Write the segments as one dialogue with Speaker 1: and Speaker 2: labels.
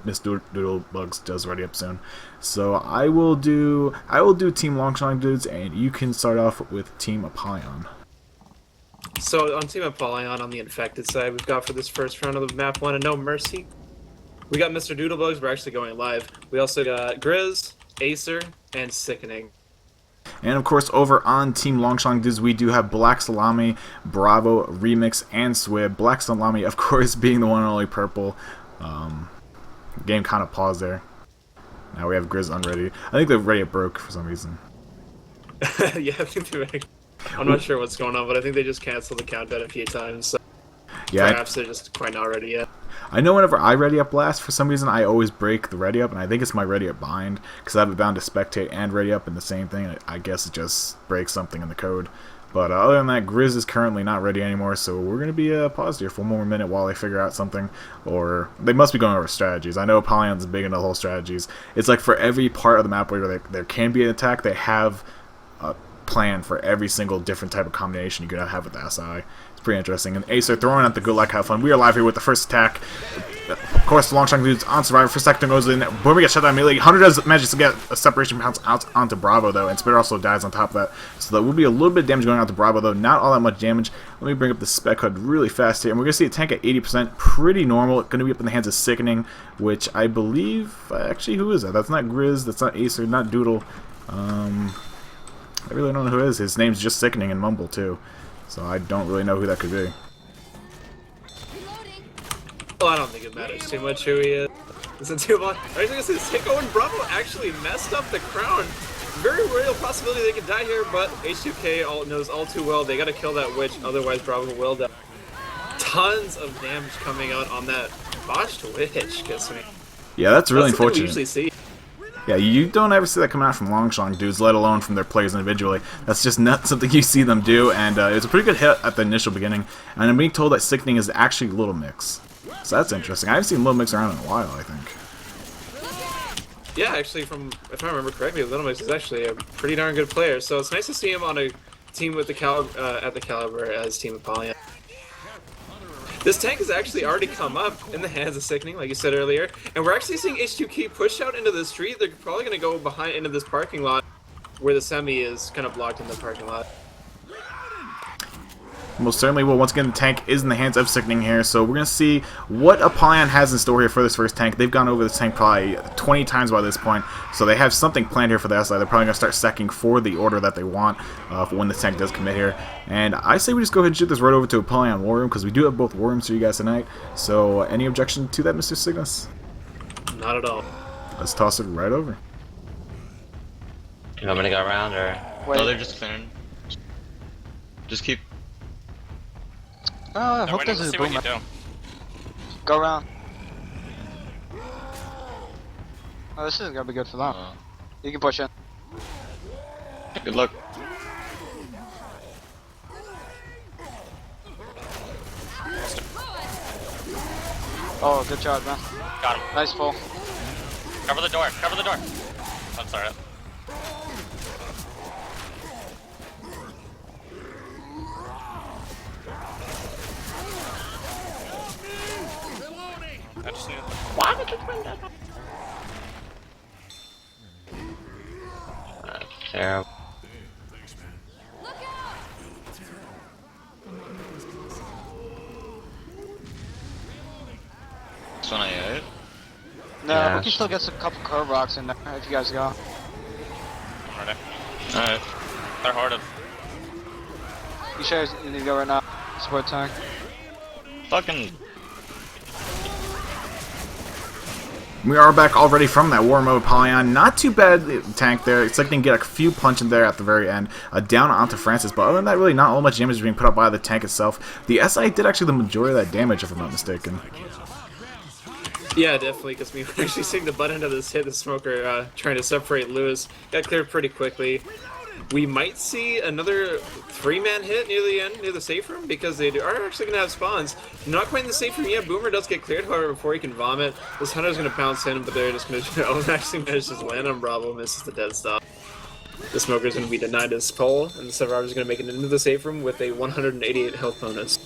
Speaker 1: Miss Doodlebugs does ready up soon. So I will do Team Longshank dudes, and you can start off with Team Apollyon.
Speaker 2: So on Team Apollyon, on the infected side, we've got for this first round of the map 1 and No Mercy. We got Mr. Doodlebugs, we're actually going live. We also got Grizz, Acer, and Sickening.
Speaker 1: And of course, over on Team Longshank dudes, we do have Black Salami, Bravo, Remix, and Swib. Black Salami, of course, being the one and only purple. Game kind of paused there. Now we have Grizz unready. I think the Reddit broke for some reason.
Speaker 2: Yeah, I think they're... I'm not sure what's going on, but I think they just canceled the countdown a few times. So
Speaker 1: yeah,
Speaker 2: perhaps they're just quite not ready yet.
Speaker 1: I know whenever I ready up last, for some reason I always break the ready up, and I think it's my ready up bind, because I have it bound to spectate and ready up in the same thing. I guess it just breaks something in the code. But other than that, Grizz is currently not ready anymore, so we're going to be paused here for one more minute while they figure out something. Or they must be going over strategies. I know Apollyon's big into the whole strategies. It's like for every part of the map where there can be an attack, they have a plan for every single different type of combination you could have with the SI. It's pretty interesting. And Acer throwing out the good luck, have fun. We are live here with the first attack. Of course, the Longshank dudes on Survivor. First sector goes in. Boom, we get shut down immediately. Hunter does manage to get a separation bounce out onto Bravo, though, and Spitter also dies on top of that. So there will be a little bit of damage going out to Bravo, though. Not all that much damage. Let me bring up the spec HUD really fast here. And we're going to see a tank at 80%. Pretty normal. Going to be up in the hands of Sickening, which I believe... actually, who is that? That's not Grizz. That's not Acer. Not Doodle. I really don't know who it is. His name's just Sickening and Mumble, too. So I don't really know who that could be.
Speaker 2: Well, I don't think it matters too much who he is. Is it too much? I was going to say, Sicko and Bravo actually messed up the crown. Very real possibility they could die here, but H2K knows all too well they got to kill that witch, otherwise Bravo will die. Tons of damage coming out on that botched witch, guess me.
Speaker 1: Yeah, that's really unfortunate.
Speaker 2: We usually see.
Speaker 1: Yeah, you don't ever see that come out from Longshank dudes, let alone from their players individually. That's just not something you see them do, and it was a pretty good hit at the initial beginning. And I'm being told that Sickening is actually Little Mix. So that's interesting. I haven't seen Little Mix around in a while, I think.
Speaker 2: Yeah, actually, if I remember correctly, Little Mix is actually a pretty darn good player, so it's nice to see him on a team with the at the caliber as Team Apollyon. This tank has actually already come up in the hands of Sickening, like you said earlier, and we're actually seeing H2K push out into the street. They're probably going to go behind into this parking lot where the semi is kind of blocked in the parking lot.
Speaker 1: Most certainly will. Once again, the tank is in the hands of Sickening here, so we're going to see what Apollyon has in store here for this first tank. They've gone over this tank probably 20 times by this point, so they have something planned here for the SI. They're probably going to start secking for the order that they want for when the tank does commit here. And I say we just go ahead and shoot this right over to Apollyon War Room, because we do have both War Rooms for you guys tonight. So any objection to that, Mr. Cygnus?
Speaker 2: Not at all.
Speaker 1: Let's toss it right over.
Speaker 3: You want me to go around, or...?
Speaker 4: Wait.
Speaker 3: No, they're just clearing. Just keep...
Speaker 4: Oh, I hope this is a boom. Go around. Oh, this isn't gonna be good for them. You can push in.
Speaker 3: Good luck.
Speaker 4: Oh, good job, man.
Speaker 5: Got him.
Speaker 4: Nice pull.
Speaker 5: Cover the door. Cover the door. That's alright. I just need... Why did you bring that up?
Speaker 3: Terrible. This one I hit.
Speaker 4: No,
Speaker 3: Yeah.
Speaker 4: we can still get a couple curve rocks in there if you guys go.
Speaker 5: I'm ready.
Speaker 3: Alright.
Speaker 5: They're hoarded.
Speaker 4: You sure you need to go right now? Support tank.
Speaker 3: Fucking...
Speaker 1: We are back already from that war mode Apollyon. Not too bad tank there. It's like they can get a few punch in there at the very end. Down onto Francis, but other than that, really not all much damage is being put up by the tank itself. The SI did actually the majority of that damage, if I'm not mistaken.
Speaker 2: Yeah, definitely, because we were actually seeing the butt end of this hit the smoker trying to separate Lewis. Got cleared pretty quickly. We might see another 3-man hit near the end, near the safe room, because they are actually going to have spawns. Not quite in the safe room yet. Boomer does get cleared, however, before he can vomit. This Hunter's going to pounce in, but they're just going to actually manage to land on Bravo, misses the dead stop. The smoker's going to be denied his pull, and the survivor's going to make it into the safe room with a 188 health bonus.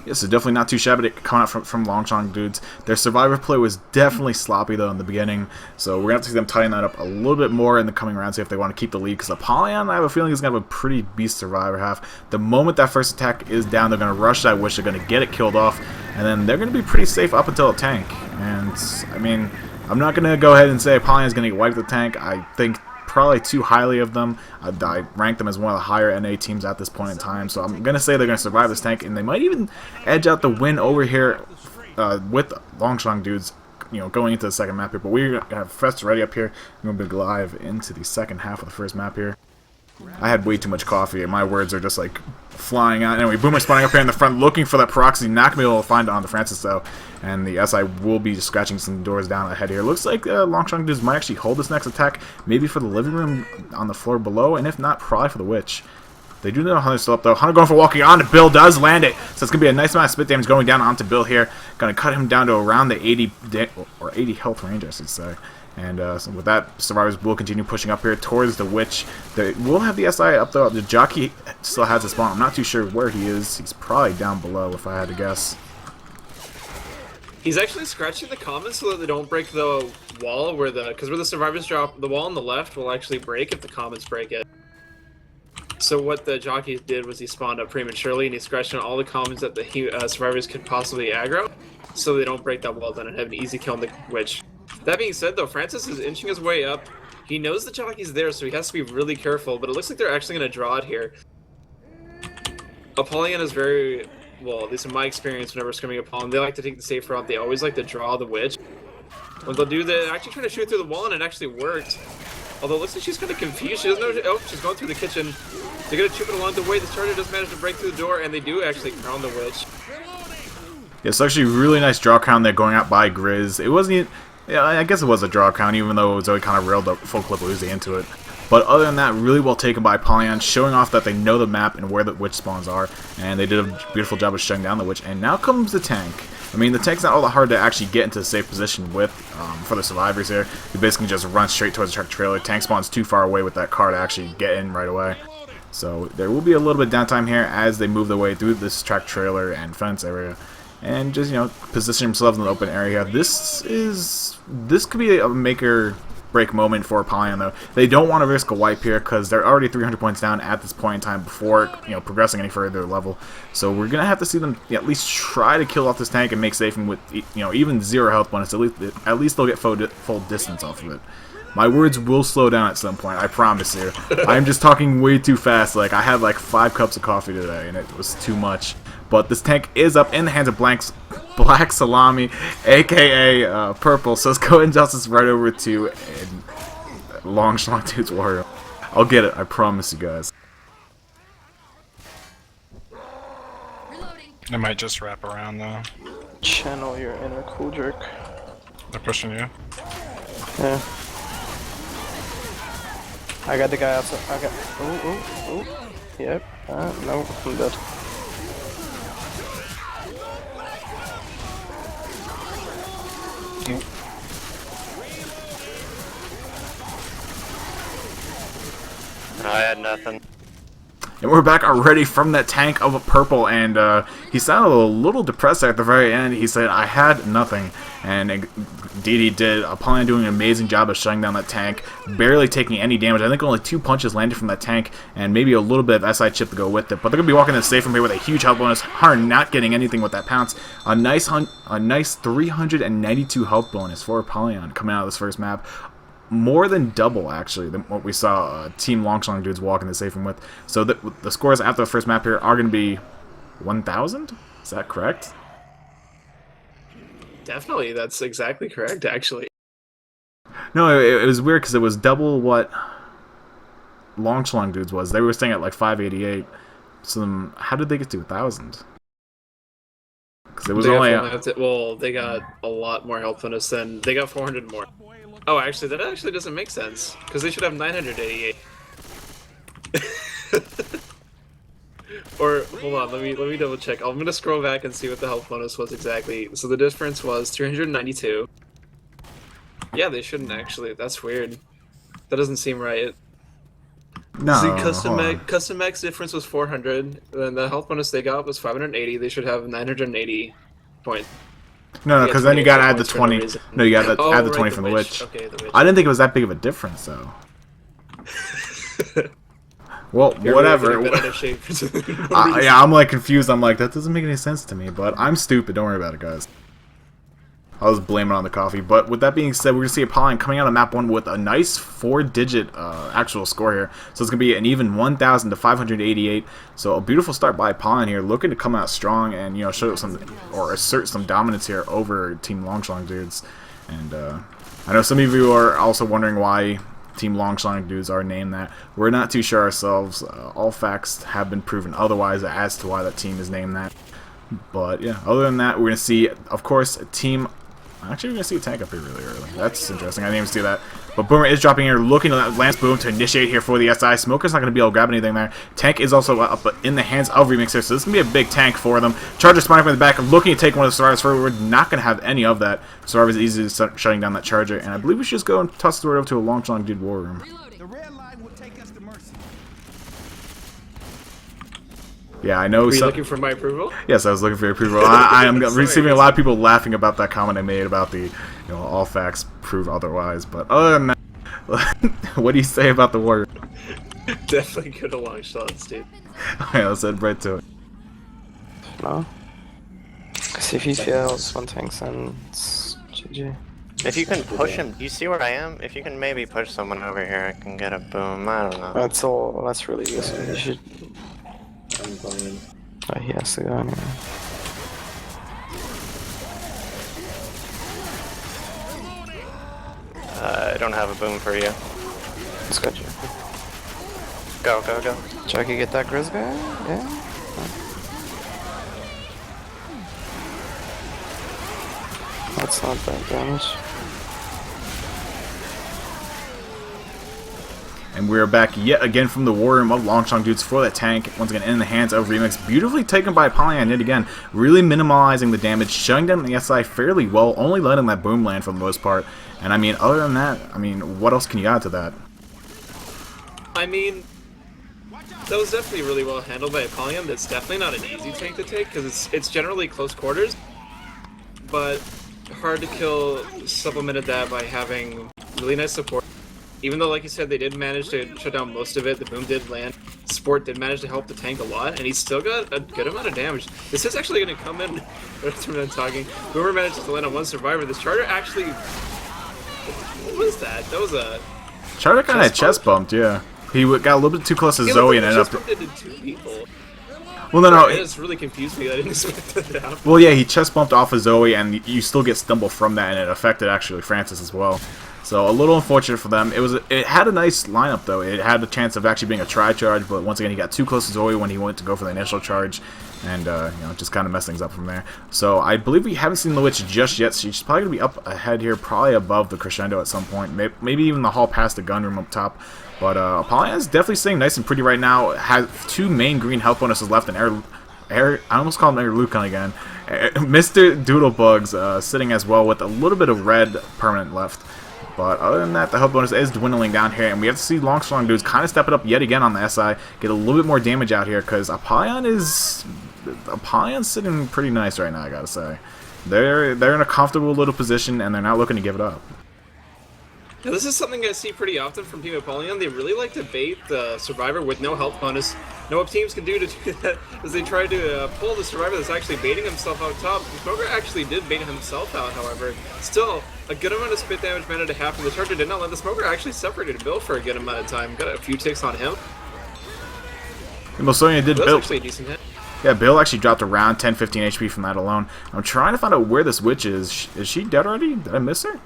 Speaker 1: Yes, so definitely not too shabby coming out from Longshank dudes. Their survivor play was definitely sloppy though in the beginning, so we're gonna have to see them tighten that up a little bit more in the coming rounds if they want to keep the lead. Because Apollyon, I have a feeling, is gonna have a pretty beast survivor half. The moment that first attack is down, they're gonna rush that witch, they're gonna get it killed off, and then they're gonna be pretty safe up until a tank. And I mean, I'm not gonna go ahead and say Apollon's gonna get wiped the tank. I think probably too highly of them. I rank them as one of the higher NA teams at this point in time, so I'm going to say they're going to survive this tank, and they might even edge out the win over here with Longshank dudes, you know, going into the second map here. But we're going to have Fest ready up here. We're going to be live into the second half of the first map here. I had way too much coffee, and my words are just like flying out. Anyway, Boomer spawning up here in the front, looking for that proxy. Not gonna be able to find it on the Francis though, and the SI will be scratching some doors down ahead here. Looks like Longshank dudes might actually hold this next attack, maybe for the living room on the floor below, and if not, probably for the witch. They do know Hunter still up though. Hunter going for walking on to Bill, does land it. So it's gonna be a nice amount of spit damage going down onto Bill here. Gonna cut him down to around the 80 health range, I should say. And so with that, survivors will continue pushing up here towards the witch. They will have the SI up though. The jockey still has a spawn. I'm not too sure where he is. He's probably down below, if I had to guess.
Speaker 2: He's actually scratching the comments so that they don't break the wall where the survivors drop, the wall on the left will actually break if the comments break it. So what the jockey did was he spawned up prematurely and he scratched on all the comments that the survivors could possibly aggro, so they don't break that wall down and have an easy kill on the witch. That being said, though, Francis is inching his way up. He knows the jockey's there, so he has to be really careful, but it looks like they're actually going to draw it here. Apollyon is very, well, at least in my experience, whenever scrimming Apollyon, they like to take the safe route. They always like to draw the witch. What they'll do, they're actually trying to shoot through the wall, and it actually worked. Although it looks like she's kind of confused. She doesn't know. Oh, she's going through the kitchen. They're going to chip it along the way. The starter does manage to break through the door, and they do actually crown the witch.
Speaker 1: Yeah, it's actually a really nice draw count there going out by Grizz. It wasn't... Yeah, I guess it was a draw count, even though it was already kind of railed up full clip Uzi into it. But other than that, really well taken by Apollyon, showing off that they know the map and where the witch spawns are, and they did a beautiful job of shutting down the witch. And now comes the tank. I mean, the tank's not all that hard to actually get into a safe position with for the survivors here. You basically just run straight towards the truck trailer. Tank spawns too far away with that car to actually get in right away. So there will be a little bit of downtime here as they move their way through this track trailer and fence area. And just, you know, position themselves in the open area. This could be a make or break moment for Apollyon though. They don't want to risk a wipe here because they're already 300 points down at this point in time before, you know, progressing any further level. So we're gonna have to see them at least try to kill off this tank and make safe and with, you know, even 0 health bonus. At least they'll get full distance off of it. My words will slow down at some point, I promise you. I'm just talking way too fast. Like, I had like 5 cups of coffee today and it was too much. But this tank is up in the hands of Black Salami, aka Purple. So let's go and justice right over to Shlong Dude's Warrior. I'll get it, I promise you guys.
Speaker 6: It might just wrap around though.
Speaker 7: Channel your inner cool jerk.
Speaker 6: They're pushing you.
Speaker 7: Yeah. I got the guy outside. I got. Oh. Yep. No, I'm dead.
Speaker 5: I had nothing.
Speaker 1: And we're back already from that tank of a Purple, and he sounded a little depressed there at the very end. He said, I had nothing, and indeed he did. Apollyon doing an amazing job of shutting down that tank, barely taking any damage. I think only 2 punches landed from that tank, and maybe a little bit of SI chip to go with it. But they're going to be walking in safe from here with a huge health bonus. Hunter not getting anything with that pounce. A nice 392 health bonus for Apollyon coming out of this first map. More than double, actually, than what we saw Team Longshank dudes walking the safe room with. So the scores after the first map here are going to be 1,000? Is that correct?
Speaker 2: Definitely, that's exactly correct, actually.
Speaker 1: No, it was weird because it was double what Longshank dudes was. They were staying at like 588. So how did they get to 1,000? Because it was
Speaker 2: well, they got a lot more health bonus than they got 400 more. Oh, actually, that actually doesn't make sense because they should have 988. Or hold on, let me double check. I'm gonna scroll back and see what the health bonus was exactly. So the difference was 392. Yeah, they shouldn't actually. That's weird. That doesn't seem right.
Speaker 1: No,
Speaker 2: See,
Speaker 1: hold on.
Speaker 2: custom max difference was 400, then the health bonus they got was 580. They should have 980 points.
Speaker 1: No,
Speaker 2: You
Speaker 1: because
Speaker 2: get
Speaker 1: then you
Speaker 2: 20
Speaker 1: gotta
Speaker 2: extra
Speaker 1: add the
Speaker 2: points for no
Speaker 1: 20.
Speaker 2: reason.
Speaker 1: No, you gotta
Speaker 2: Oh,
Speaker 1: add the
Speaker 2: right,
Speaker 1: 20 from the witch.
Speaker 2: Okay, the witch.
Speaker 1: I didn't think it was that big of a difference, though. Well,
Speaker 2: You're
Speaker 1: whatever.
Speaker 2: really getting bent out of shape for no reason.
Speaker 1: Yeah, I'm like confused. I'm like, that doesn't make any sense to me. But I'm stupid. Don't worry about it, guys. I was blaming it on the coffee. But with that being said, we're going to see Apollyon coming out of map 1 with a nice 4-digit actual score here. So it's going to be an even 1,000 to 588. So a beautiful start by Apollyon here, looking to come out strong and, you know, show some or assert some dominance here over Team Shlong dudes. And I know some of you are also wondering why Team Shlong dudes are named that. We're not too sure ourselves. All facts have been proven otherwise as to why that team is named that. But yeah, other than that, we're going to see, of course, a team. Actually, we're going to see a tank up here really early. That's interesting. I didn't even see that. But Boomer is dropping here, looking at Lance Boom to initiate here for the SI. Smoker's not going to be able to grab anything there. Tank is also up in the hands of Remix here, so this is going to be a big tank for them. Charger spawning from the back, looking to take one of the Survivors forward. We're not going to have any of that. Survivors easily shutting down that Charger, and I believe we should just go and toss the sword over to a Shlong dude war room.
Speaker 8: The red line will take us to mercy.
Speaker 1: Yeah, I know.
Speaker 2: Were you looking for my approval?
Speaker 1: Yes, I was looking for your approval. I am receiving a lot of people laughing about that comment I made about the, you know, all facts prove otherwise. But other than that, what do you say about the war?
Speaker 2: Definitely good long shots, dude.
Speaker 1: Alright, let's head right to it.
Speaker 7: No. Because if he fails one tank, then it's GG.
Speaker 9: If you can push him, you see where I am? If you can maybe push someone over here, I can get a boom. I don't know.
Speaker 7: That's all. That's really useful. You should. Oh, he has to go anyway.
Speaker 9: I don't have a boom for you.
Speaker 7: Let's go, Joe.
Speaker 9: Go, go, go.
Speaker 7: Joe, can you get that Grizz guy? Yeah? That's not bad damage.
Speaker 1: And we're back yet again from the war room of Shlong dudes for that tank. Once again, in the hands of Remix. Beautifully taken by Apollyon yet again. Really minimalizing the damage, shutting down the SI fairly well, only letting that boom land for the most part. And I mean, other than that, I mean, what else can you add to that?
Speaker 2: I mean, that was definitely really well handled by Apollyon. That's definitely not an easy tank to take because it's generally close quarters, but hard to kill. Supplemented that by having really nice support. Even though, like you said, they did manage to shut down most of it, the boom did land. Sport did manage to help the tank a lot, and he's still got a good amount of damage. This is actually going to come in. After I'm talking, Boomer managed to land on one survivor. This Charger actually. What was that? That was a.
Speaker 1: Charger kind of chest bumped, yeah. He got a little bit too close to
Speaker 2: He
Speaker 1: Zoe and ended
Speaker 2: chest
Speaker 1: up.
Speaker 2: bumped into two people.
Speaker 1: Well, no.
Speaker 2: It just really confused me. I didn't expect that to happen.
Speaker 1: Well, yeah, he chest bumped off of Zoe, and you still get stumble from that, and it affected actually Francis as well. So a little unfortunate for them. It had a nice lineup though. It had a chance of actually being a try charge, but once again he got too close to Zoe when he went to go for the initial charge, and you know, just kind of messed things up from there. So I believe we haven't seen the witch just yet. So she's probably gonna be up ahead here, probably above the crescendo at some point. Maybe even the hall past the gun room up top. But Apollyon is definitely staying nice and pretty right now. Has two main green health bonuses left, and I almost called him Air Lucan again. Mr. Doodlebugs sitting as well with a little bit of red permanent left. But other than that, the health bonus is dwindling down here, and we have to see Shlong dudes kind of step it up yet again on the SI, get a little bit more damage out here, because Apollion's sitting pretty nice right now, I gotta say. They're in a comfortable little position, and they're not looking to give it up.
Speaker 2: Now, this is something I see pretty often from Team Apollyon. They really like to bait the Survivor with no health bonus. Know what teams can do to do that is they try to pull the Survivor that's actually baiting himself out top. Smoker actually did bait himself out, however. Still, a good amount of spit damage managed to happen. The Charger did not let the Smoker actually separated Bill for a good amount of time. Got a few ticks on him.
Speaker 1: Sonya did
Speaker 2: That's
Speaker 1: Bill.
Speaker 2: actually a decent hit.
Speaker 1: Yeah, Bill actually dropped around 10-15 HP from that alone. I'm trying to find out where this witch is. Is she dead already? Did I miss her?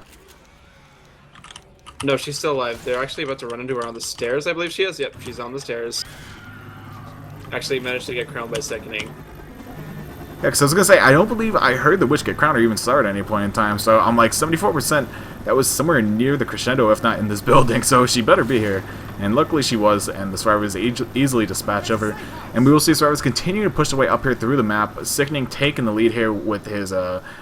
Speaker 2: No, she's still alive. They're actually about to run into her on the stairs, I believe she is. Yep, she's on the stairs. Actually managed to get crowned by seconding.
Speaker 1: Yeah, because I was going to say, I don't believe I heard the witch get crowned or even start at any point in time. So I'm like 74%. That was somewhere near the crescendo, if not in this building. So she better be here. and luckily she was, and the survivor was easily dispatched of her. And we will see survivors continue to push their way up here through the map. Sickening taking the lead here with his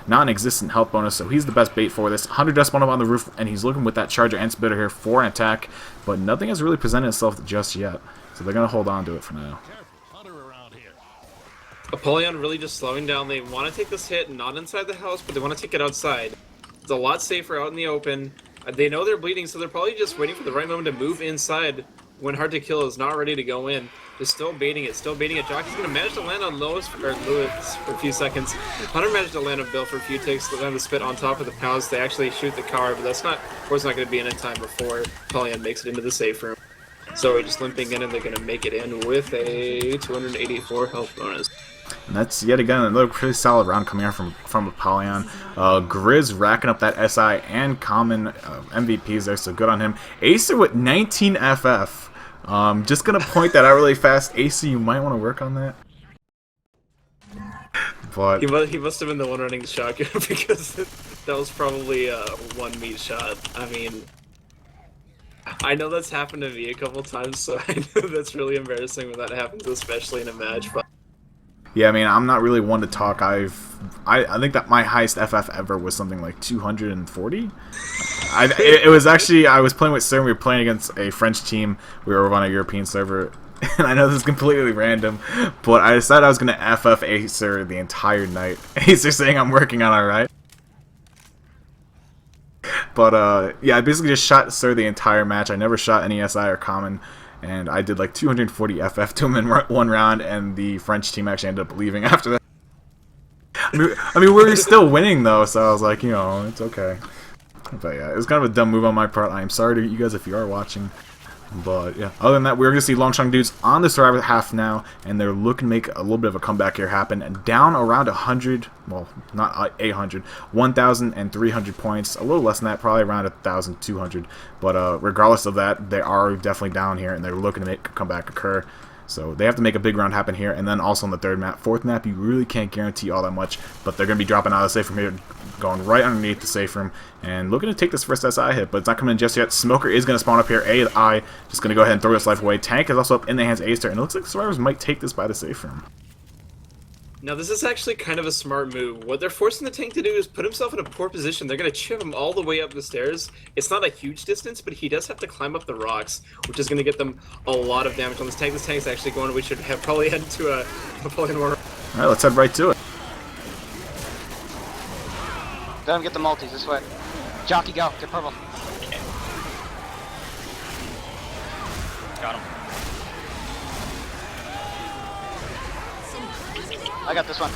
Speaker 1: non-existent health bonus, so he's the best bait for this. 100 just spawned up on the roof, and he's looking with that charger and spitter here for an attack, but nothing has really presented itself just yet, so they're going to hold on to it for now.
Speaker 2: Apollyon really just slowing down. They want to take this hit not inside the house, but they want to take it outside. It's a lot safer out in the open. They know they're bleeding, so they're probably just waiting for the right moment to move inside when Hard to Kill is not ready to go in. Just still baiting it, still baiting it. Jockey's going to manage to land on Lewis for a few seconds. Hunter managed to land on Bill for a few ticks, land the spit on top of the pounds. They actually shoot the car, but that's not, of course, not going to be in time before Apollyon makes it into the safe room. So we're just limping in, and they're going to make it in with a 284 health bonus.
Speaker 1: And that's yet again another pretty solid round coming out from Apollyon. Grizz racking up that SI and common MVPs there, so good on him. Acer with 19 FF. Just gonna point that out really fast. Acer, you might want to work on that. But
Speaker 2: he must have been the one running the shotgun because that was probably a one meat shot. I mean, I know that's happened to me a couple times, so I know that's really embarrassing when that happens, especially in a match. But
Speaker 1: yeah, I mean, I'm not really one to talk. I think that my highest FF ever was something like 240. It was actually, I was playing with Sir, and we were playing against a French team. We were over on a European server, and I know this is completely random, but I decided I was going to FF Acer the entire night. Acer saying I'm working on it, right? But yeah, I basically just shot Sir the entire match. I never shot any SI or common. And I did like 240 FF to him in one round, and the French team actually ended up leaving after that. I mean, we were still winning though, so I was like, you know, it's okay. But yeah, it was kind of a dumb move on my part. I'm sorry to you guys if you are watching. But yeah, other than that, we're going to see Longshank dudes on the survivor half now, and they're looking to make a little bit of a comeback here happen. And down around 100, well, not 800, 1,300 points, a little less than that, probably around 1,200. But regardless of that, they are definitely down here, and they're looking to make a comeback occur. So they have to make a big round happen here, and then also on the third map. Fourth map, you really can't guarantee all that much, but they're going to be dropping out of the safe room here, going right underneath the safe room, and looking to take this first SI hit, but it's not coming in just yet. Smoker is going to spawn up here, AI, just going to go ahead and throw this life away. Tank is also up in the hands of Acer, and it looks like the survivors might take this by the safe room.
Speaker 2: now this is actually kind of a smart move. What they're forcing the tank to do is put himself in a poor position. They're going to chip him all the way up the stairs. It's not a huge distance, but he does have to climb up the rocks, which is going to get them a lot of damage on this tank. This tank's actually going, we should have probably head to a Apollyon war.
Speaker 1: Alright, let's head right to it.
Speaker 4: Let him get the multis this way. Jockey, go. Get purple.
Speaker 5: Got him.
Speaker 4: I got this one.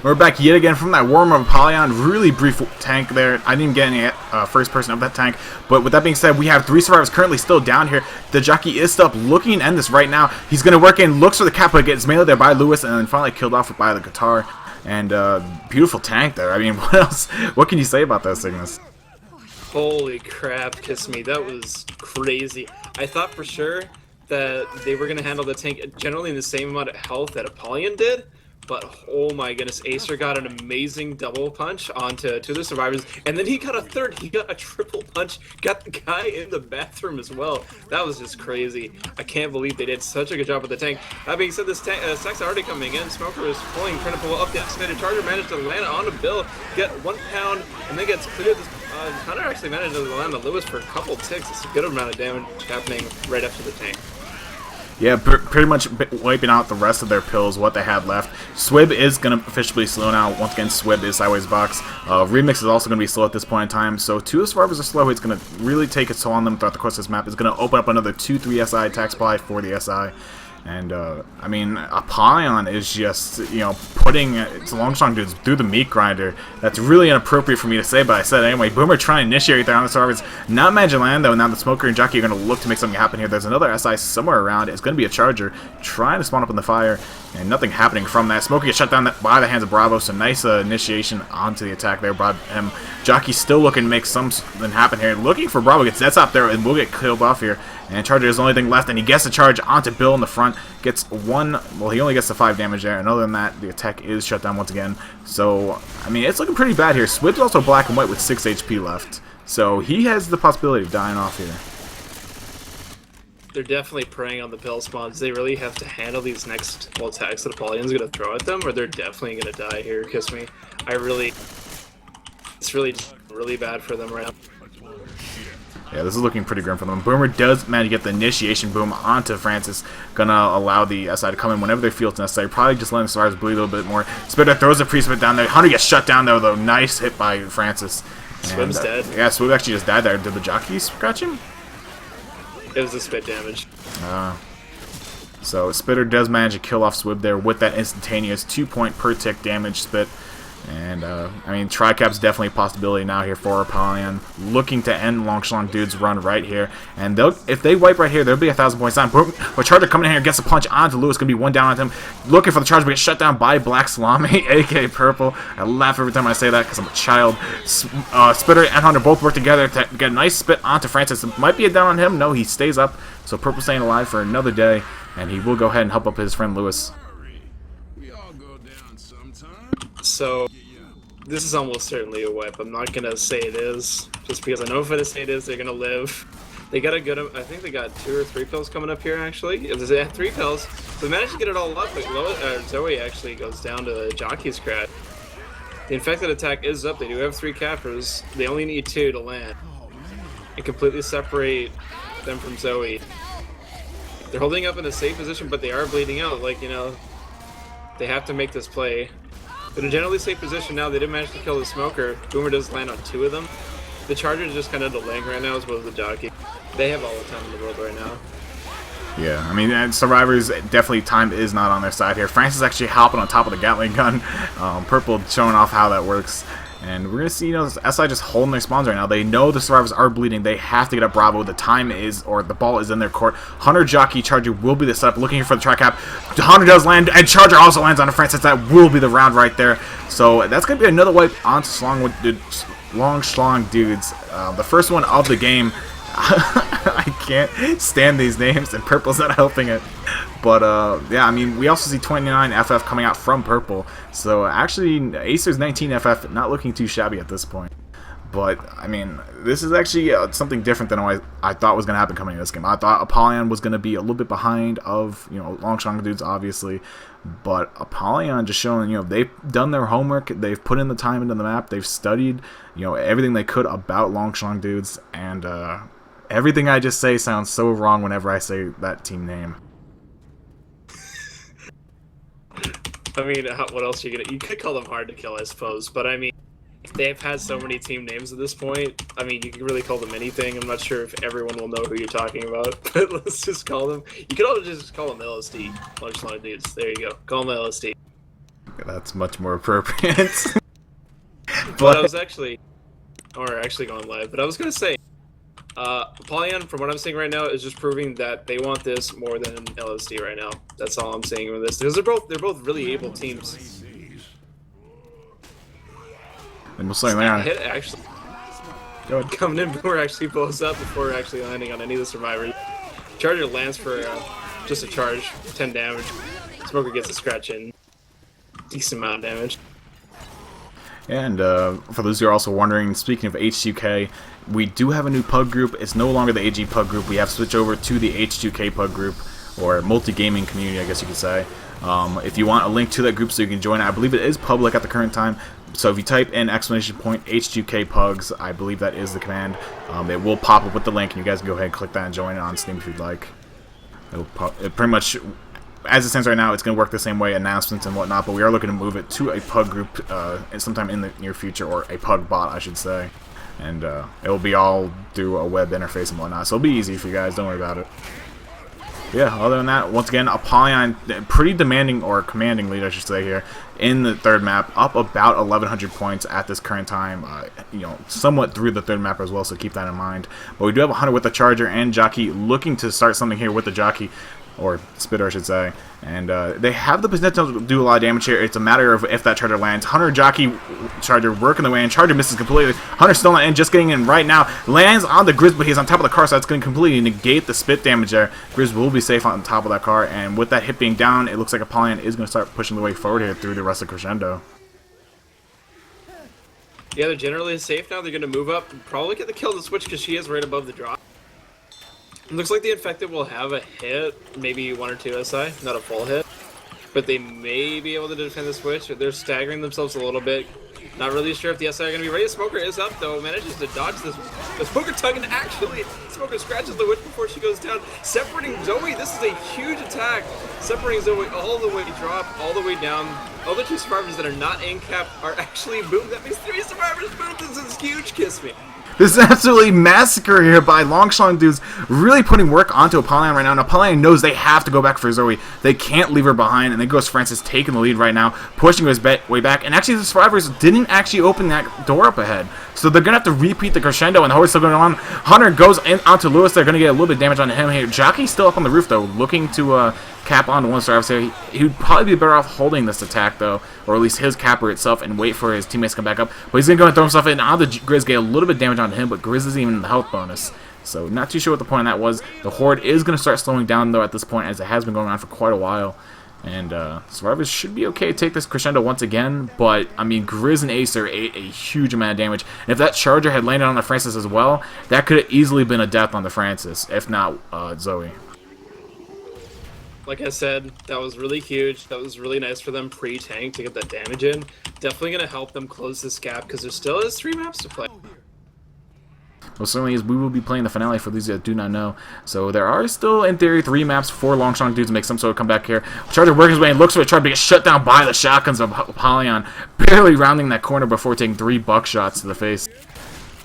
Speaker 1: We're back yet again from that warm-up Apollyon. Really brief tank there. I didn't get any first person of that tank. But with that being said, we have 3 survivors currently still down here. The jockey is still up looking to end this right now. He's going to work in, looks for the cap, but gets melee there by Lewis, and then finally killed off by the guitar. And beautiful tank there. I mean, what else? What can you say about that, Cygnus?
Speaker 2: Holy crap, kiss me. That was crazy. I thought for sure that they were going to handle the tank generally in the same amount of health that Apollyon did. But oh my goodness, Acer got an amazing double punch onto 2 of the survivors, and then he got a third. He got a triple punch, got the guy in the bathroom as well. That was just crazy. I can't believe they did such a good job with the tank. That being said, this tank stack's already coming in. Smoker is pulling, trying to pull up the activated charger, managed to land on a Bill, get 1 pound, and then gets cleared. This Hunter actually managed to land on Lewis for a couple ticks. It's a good amount of damage happening right after the tank.
Speaker 1: Yeah, pretty much wiping out the rest of their pills, what they had left. Swib is going to officially slow now. Once again, Swib is sideways box. Remix is also going to be slow at this point in time. So 2 of the survivors are slow. It's going to really take a toll on them throughout the course of this map. It's going to open up another 2-3 SI attack supply for the SI. And, I mean, Apollyon is just, you know, putting its Longshank dudes through the meat grinder. That's really inappropriate for me to say, but I said anyway. Boomer trying to initiate there on the survivors. Not managing land, though. Now the Smoker and Jockey are going to look to make something happen here. There's another SI somewhere around. It's going to be a Charger trying to spawn up in the fire, and nothing happening from that. Smoker gets shut down by the hands of Bravo, so nice initiation onto the attack there by him. Jockey still looking to make something happen here. Looking for Bravo, gets that's up there, and will get killed off here. And Charger is the only thing left, and he gets the charge onto Bill in the front. Gets one, well, he only gets the 5 damage there, and other than that, the attack is shut down once again. So, I mean, it's looking pretty bad here. Swib's also black and white with 6 HP left. So, he has the possibility of dying off here.
Speaker 2: They're definitely preying on the pill spawns. They really have to handle these next couple attacks that Apollyon's going to throw at them, or they're definitely going to die here. Kiss me. It's really bad for them right now.
Speaker 1: Yeah, this is looking pretty grim for them. Boomer does manage to get the initiation boom onto Francis. Gonna allow the SI to come in whenever they feel it's necessary. Probably just letting the survivors bleed a little bit more. Spitter throws a pre-spit down there. Hunter gets shut down though. Nice hit by Francis.
Speaker 2: Swim's dead.
Speaker 1: Yeah, Swim actually just died there. Did the jockey scratch him?
Speaker 2: It was a spit damage.
Speaker 1: So Spitter does manage to kill off Swib there with that instantaneous 2-point per tick damage spit. And, I mean, Tricap's definitely a possibility now here for Apollyon. Looking to end Long Shlong Dude's run right here. And if they wipe right here, there'll be 1,000 points down. But Charger coming in here, gets a punch onto Lewis. Going to be 1 down on him. Looking for the charge, but gets shut down by Black Salami, a.k.a. Purple. I laugh every time I say that because I'm a child. Spitter and Hunter both work together to get a nice spit onto Francis. It might be a down on him. No, he stays up. So Purple staying alive for another day. And he will go ahead and help up his friend Lewis.
Speaker 2: So, this is almost certainly a wipe. I'm not going to say it is, just because I know if I say it is, they're going to live. They got a good, I think they got 2 or 3 pills coming up here, actually. If they had 3 pills, they managed to get it all up, but Zoe actually goes down to the jockey's crat. The infected attack is up. They do have 3 cappers. They only need 2 to land and completely separate them from Zoe. They're holding up in a safe position, but they are bleeding out. Like, you know, they have to make this play. In a generally safe position now, they did manage to kill the smoker. Boomer does land on 2 of them. The Charger is just kind of delaying right now as well as the jockey. They have all the time in the world right now.
Speaker 1: Yeah, I mean, and Survivors, definitely time is not on their side here. Francis actually hopping on top of the Gatling gun. Purple showing off how that works. And we're going to see, you know, SI just holding their spawns right now. They know the Survivors are bleeding. They have to get up Bravo. The time is, or the ball is in their court. Hunter, Jockey, Charger will be the setup. Looking for the tri-cap. Hunter does land, and Charger also lands on Francis. That will be the round right there. So that's going to be another wipe onto Long Shlong Dudes. The first one of the game. I can't stand these names, and Purple's not helping it. But, yeah, I mean, we also see 29 FF coming out from Purple. So, actually, Acer's 19 FF not looking too shabby at this point. But, I mean, this is actually something different than I thought was going to happen coming in this game. I thought Apollyon was going to be a little bit behind of, you know, Long Shlong Dudes, obviously. But Apollyon just showing, you know, they've done their homework. They've put in the time into the map. They've studied, you know, everything they could about Long Shlong Dudes. And, everything I just say sounds so wrong whenever I say that team name.
Speaker 2: I mean, what else are you gonna? You could call them hard to kill, I suppose. But I mean, they've had so many team names at this point. I mean, you can really call them anything. I'm not sure if everyone will know who you're talking about, but let's just call them. You could also just call them LSD. Large Long Dudes. There you go. Call them LSD.
Speaker 1: That's much more appropriate.
Speaker 2: But I was actually going live. But I was gonna say. Apollyon, from what I'm seeing right now, is just proving that they want this more than LSD right now. That's all I'm saying with this. Because they're both really able teams.
Speaker 1: And we'll slow down.
Speaker 2: Hit actually. Coming in before actually blows up before actually landing on any of the survivors. Charger lands for just a charge, 10 damage. Smoker gets a scratch in. Decent amount of damage.
Speaker 1: And for those who are also wondering, speaking of H2K, we do have a new pug group. It's no longer the AG pug group. We have switched over to the H2K pug group, or multi-gaming community, I guess you could say. If you want a link to that group so you can join it, I believe it is public at the current time. So if you type in !H2K pugs, I believe that is the command. It will pop up with the link, and you guys can go ahead and click that and join it on Steam if you'd like. It pretty much, as it stands right now, it's going to work the same way, announcements and whatnot, but we are looking to move it to a pug group sometime in the near future, or a pug bot, I should say. And it will be all through a web interface and whatnot, so it'll be easy for you guys, don't worry about it. Yeah, other than that, once again, Apollyon, pretty demanding, or commanding lead, I should say here, in the third map, up about 1,100 points at this current time, you know, somewhat through the third map as well, so keep that in mind. But we do have a Hunter with the Charger and Jockey looking to start something here with the Jockey. or Spitter I should say. And they have the potential to do a lot of damage here. It's a matter of if that Charger lands. Hunter Jockey Charger working the way in. Charger misses completely. Hunter still not in, just getting in right now. Lands on the Grizz, but he's on top of the car, so that's going to completely negate the spit damage there. Grizz will be safe on top of that car, and with that hit being down, it looks like Apollyon is going to start pushing the way forward here through the rest of Crescendo.
Speaker 2: Yeah, they're generally safe now. They're going to move up and probably get the kill to switch because she is right above the drop. It looks like the Infected will have a hit, maybe 1 or 2 SI, not a full hit. But they may be able to defend the switch. They're staggering themselves a little bit. Not really sure if the SI are going to be ready. Smoker is up though, manages to dodge this. The Smoker tug, and actually, Smoker scratches the witch before she goes down. Separating Zoe, this is a huge attack. Separating Zoe all the way drop, all the way down. All the 2 survivors that are not in cap are actually boomed. That means 3 survivors boomed. This is huge, kiss me.
Speaker 1: This is absolutely massacre here by Shlong dudes, really putting work onto Apollyon right now, and Apollyon knows they have to go back for Zoe. They can't leave her behind, and then goes Francis taking the lead right now, pushing his way back, and actually the survivors didn't actually open that door up ahead, so they're going to have to repeat the crescendo, and the horse still going on. Hunter goes in onto Lewis. They're going to get a little bit of damage on him here. Jockey's still up on the roof, though, looking to cap onto one survivor. So he would probably be better off holding this attack, though, or at least his capper itself, and wait for his teammates to come back up. But he's going to go and throw himself in on the Grizz, get a little bit of damage on him, but Grizz isn't even in the health bonus. So not too sure what the point of that was. The Horde is going to start slowing down, though, at this point, as it has been going on for quite a while. And survivors should be okay to take this crescendo once again, but I mean, Grizz and Acer ate a huge amount of damage. And if that Charger had landed on the Francis as well, that could have easily been a death on the Francis, if not Zoe.
Speaker 2: Like I said, that was really huge. That was really nice for them pre-tank to get that damage in. Definitely going to help them close this gap because there still is 3 maps to play.
Speaker 1: Well, certainly is. We will be playing the finale for those that do not know. So there are still, in theory, 3 maps for Shlong dudes to make some sort of comeback here. Charger working his way and looks for a Charger to get shut down by the shotguns of Apollyon, barely rounding that corner before taking 3 buckshots to the face.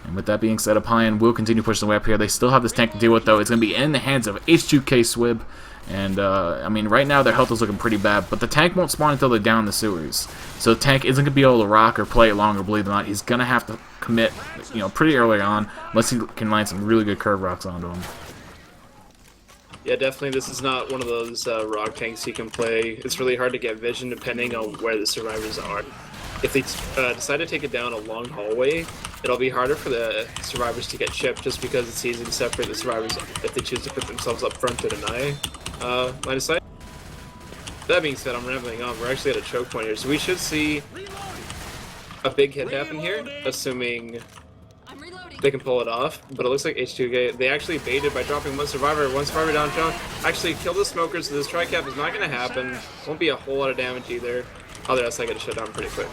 Speaker 1: And with that being said, Apollyon will continue pushing the way up here. They still have this tank to deal with, though. It's going to be in the hands of H2K Swib. And, I mean, right now their health is looking pretty bad, but the tank won't spawn until they're down the sewers. So the tank isn't going to be able to rock or play it long or believe it or not. He's going to have to commit, you know, pretty early on, unless he can land some really good curve rocks onto him.
Speaker 2: Yeah, definitely this is not one of those rock tanks you can play. It's really hard to get vision depending on where the survivors are. If they decide to take it down a long hallway, it'll be harder for the survivors to get chipped just because it's easy to separate the survivors if they choose to put themselves up front to deny line of sight. That being said, I'm rambling on. We're actually at a choke point here, so we should see a big hit happen here, assuming they can pull it off. But it looks like H2K, they actually baited by dropping one survivor down. John actually killed the smoker, so this tri-cap is not going to happen. Won't be a whole lot of damage either. Otherwise, I get to shut down pretty quick.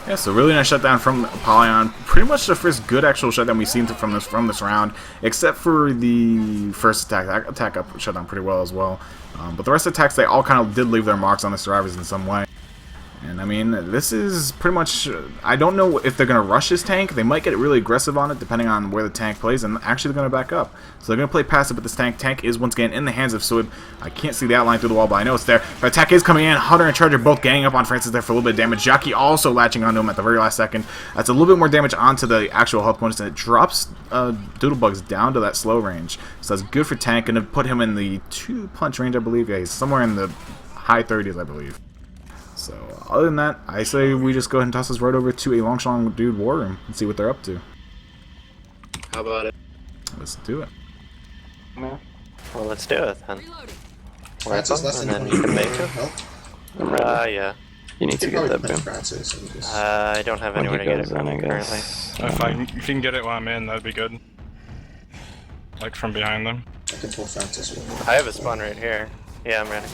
Speaker 1: Yeah, so really nice shutdown from Apollyon. Pretty much the first good actual shutdown we've seen from this round, except for the first attack. That attack up shut down pretty well as well. But the rest of the attacks, they all kind of did leave their marks on the survivors in some way. And I mean, this is pretty much, I don't know if they're going to rush this tank. They might get really aggressive on it depending on where the tank plays, and actually they're going to back up. So they're going to play passive with this tank. Tank is once again in the hands of Swib. I can't see the outline through the wall, but I know it's there. The attack is coming in. Hunter and Charger both ganging up on Francis there for a little bit of damage. Jockey also latching onto him at the very last second. That's a little bit more damage onto the actual health bonus, and it drops Doodlebugs down to that slow range. So that's good for tank, and to put him in the 2-punch range, I believe. Yeah, he's somewhere in the high 30s, I believe. So, other than that, I say we just go ahead and toss this right over to a Shlong dude war room and see what they're up to.
Speaker 2: How about it?
Speaker 1: Let's do it.
Speaker 9: Well, let's do it then.
Speaker 10: Francis less
Speaker 9: And
Speaker 10: than
Speaker 9: then you can make it.
Speaker 10: health.
Speaker 9: Yeah.
Speaker 7: You need to get that boom.
Speaker 10: Francis and just...
Speaker 9: I don't have anywhere to get it
Speaker 7: then, I
Speaker 9: currently.
Speaker 7: guess.
Speaker 6: If you can get it while I'm in, that'd be good. Like from behind them.
Speaker 10: I can pull Francis with
Speaker 9: I have a spawn right here. Yeah, I'm ready.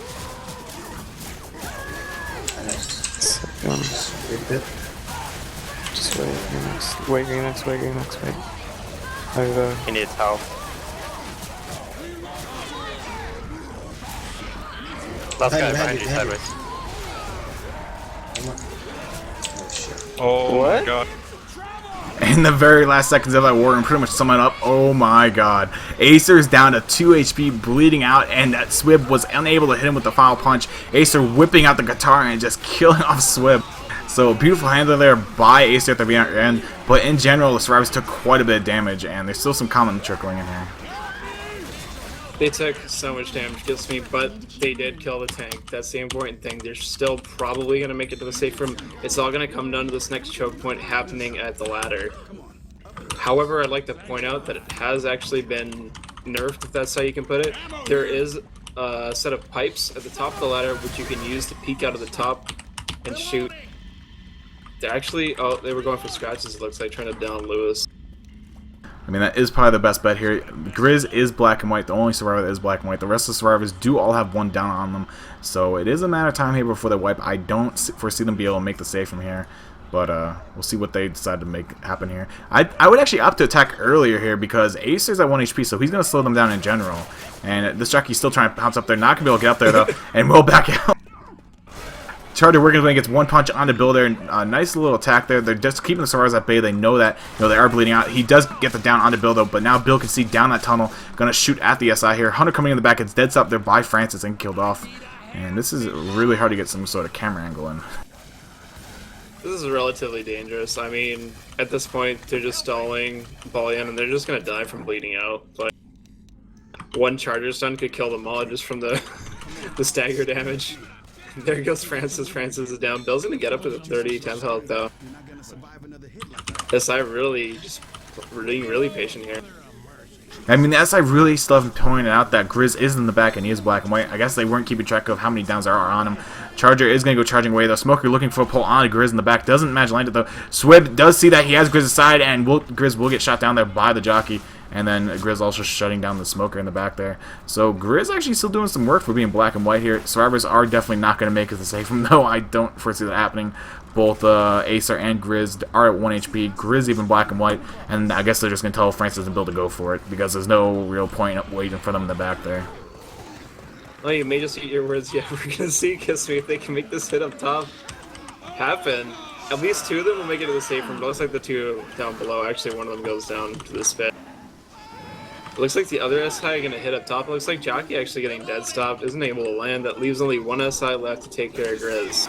Speaker 10: next.
Speaker 7: Just wait, next. Over.
Speaker 9: He needs help. Last guy behind you, sideways.
Speaker 10: Oh shit.
Speaker 6: Oh
Speaker 7: What?
Speaker 6: my god.
Speaker 1: In the very last seconds of that war room, pretty much sum it up. Oh my god. Acer's down to 2 HP, bleeding out, and that Swib was unable to hit him with the foul punch. Acer whipping out the guitar and just killing off Swib. So, beautiful handler there by Acer at the very end. But in general, the survivors took quite a bit of damage, and there's still some comment trickling in here.
Speaker 2: They took so much damage against me, but they did kill the tank. That's the important thing. They're still probably going to make it to the safe room. It's all going to come down to this next choke point happening at the ladder. However, I'd like to point out that it has actually been nerfed, if that's how you can put it. There is a set of pipes at the top of the ladder which you can use to peek out of the top and shoot. They're actually, oh, they were going for scratches, it looks like, trying to down Lewis.
Speaker 1: I mean, that is probably the best bet here. Grizz is black and white, the only survivor that is black and white. The rest of the survivors do all have one down on them. So it is a matter of time here before they wipe. I don't foresee them be able to make the save from here. But we'll see what they decide to make happen here. I would actually opt to attack earlier here because Acer's at 1 HP, so he's going to slow them down in general. And this jockey's still trying to pounce up there. Not going to be able to get up there, though. And will back out. Charger working his way, gets one punch onto Bill there. Nice little attack there. They're just keeping the survivors at bay. They know that they are bleeding out. He does get the down onto Bill though, but now Bill can see down that tunnel. Gonna shoot at the SI here. Hunter coming in the back. It's dead stop there by Francis and killed off. And this is really hard to get some sort of camera angle in.
Speaker 2: This is relatively dangerous. I mean, at this point, they're just stalling Apollyon and they're just gonna die from bleeding out. Like, one charger stun could kill them all just from the the stagger damage. There goes Francis. Francis is down. Bill's gonna get up to the 30, 10th health though. SI really just really patient here.
Speaker 1: I mean, the SI really still haven't pointed out that Grizz is in the back and he is black and white. I guess they weren't keeping track of how many downs there are on him. Charger is going to go charging away though. Smoker looking for a pull on Grizz in the back. Doesn't manage to land it though. Swib does see that he has Grizz's side and Grizz will get shot down there by the jockey. And then Grizz also shutting down the Smoker in the back there. So Grizz actually still doing some work for being black and white here. Survivors are definitely not going to make it to safe room though. I don't foresee that happening. Both Acer and Grizz are at 1 HP. Grizz even black and white. And I guess they're just going to tell Francis and Bill to go for it. Because there's no real point waiting for them in the back there.
Speaker 2: Well, you may just eat your words. Yeah, we're going to see Kiss Me if they can make this hit up top happen. At least two of them will make it to the safe room. But it looks like the two down below. Actually, one of them goes down to the spit. It looks like the other SI are going to hit up top. It looks like Jockey actually getting dead stopped. Isn't able to land. That leaves only one SI left to take care of Grizz.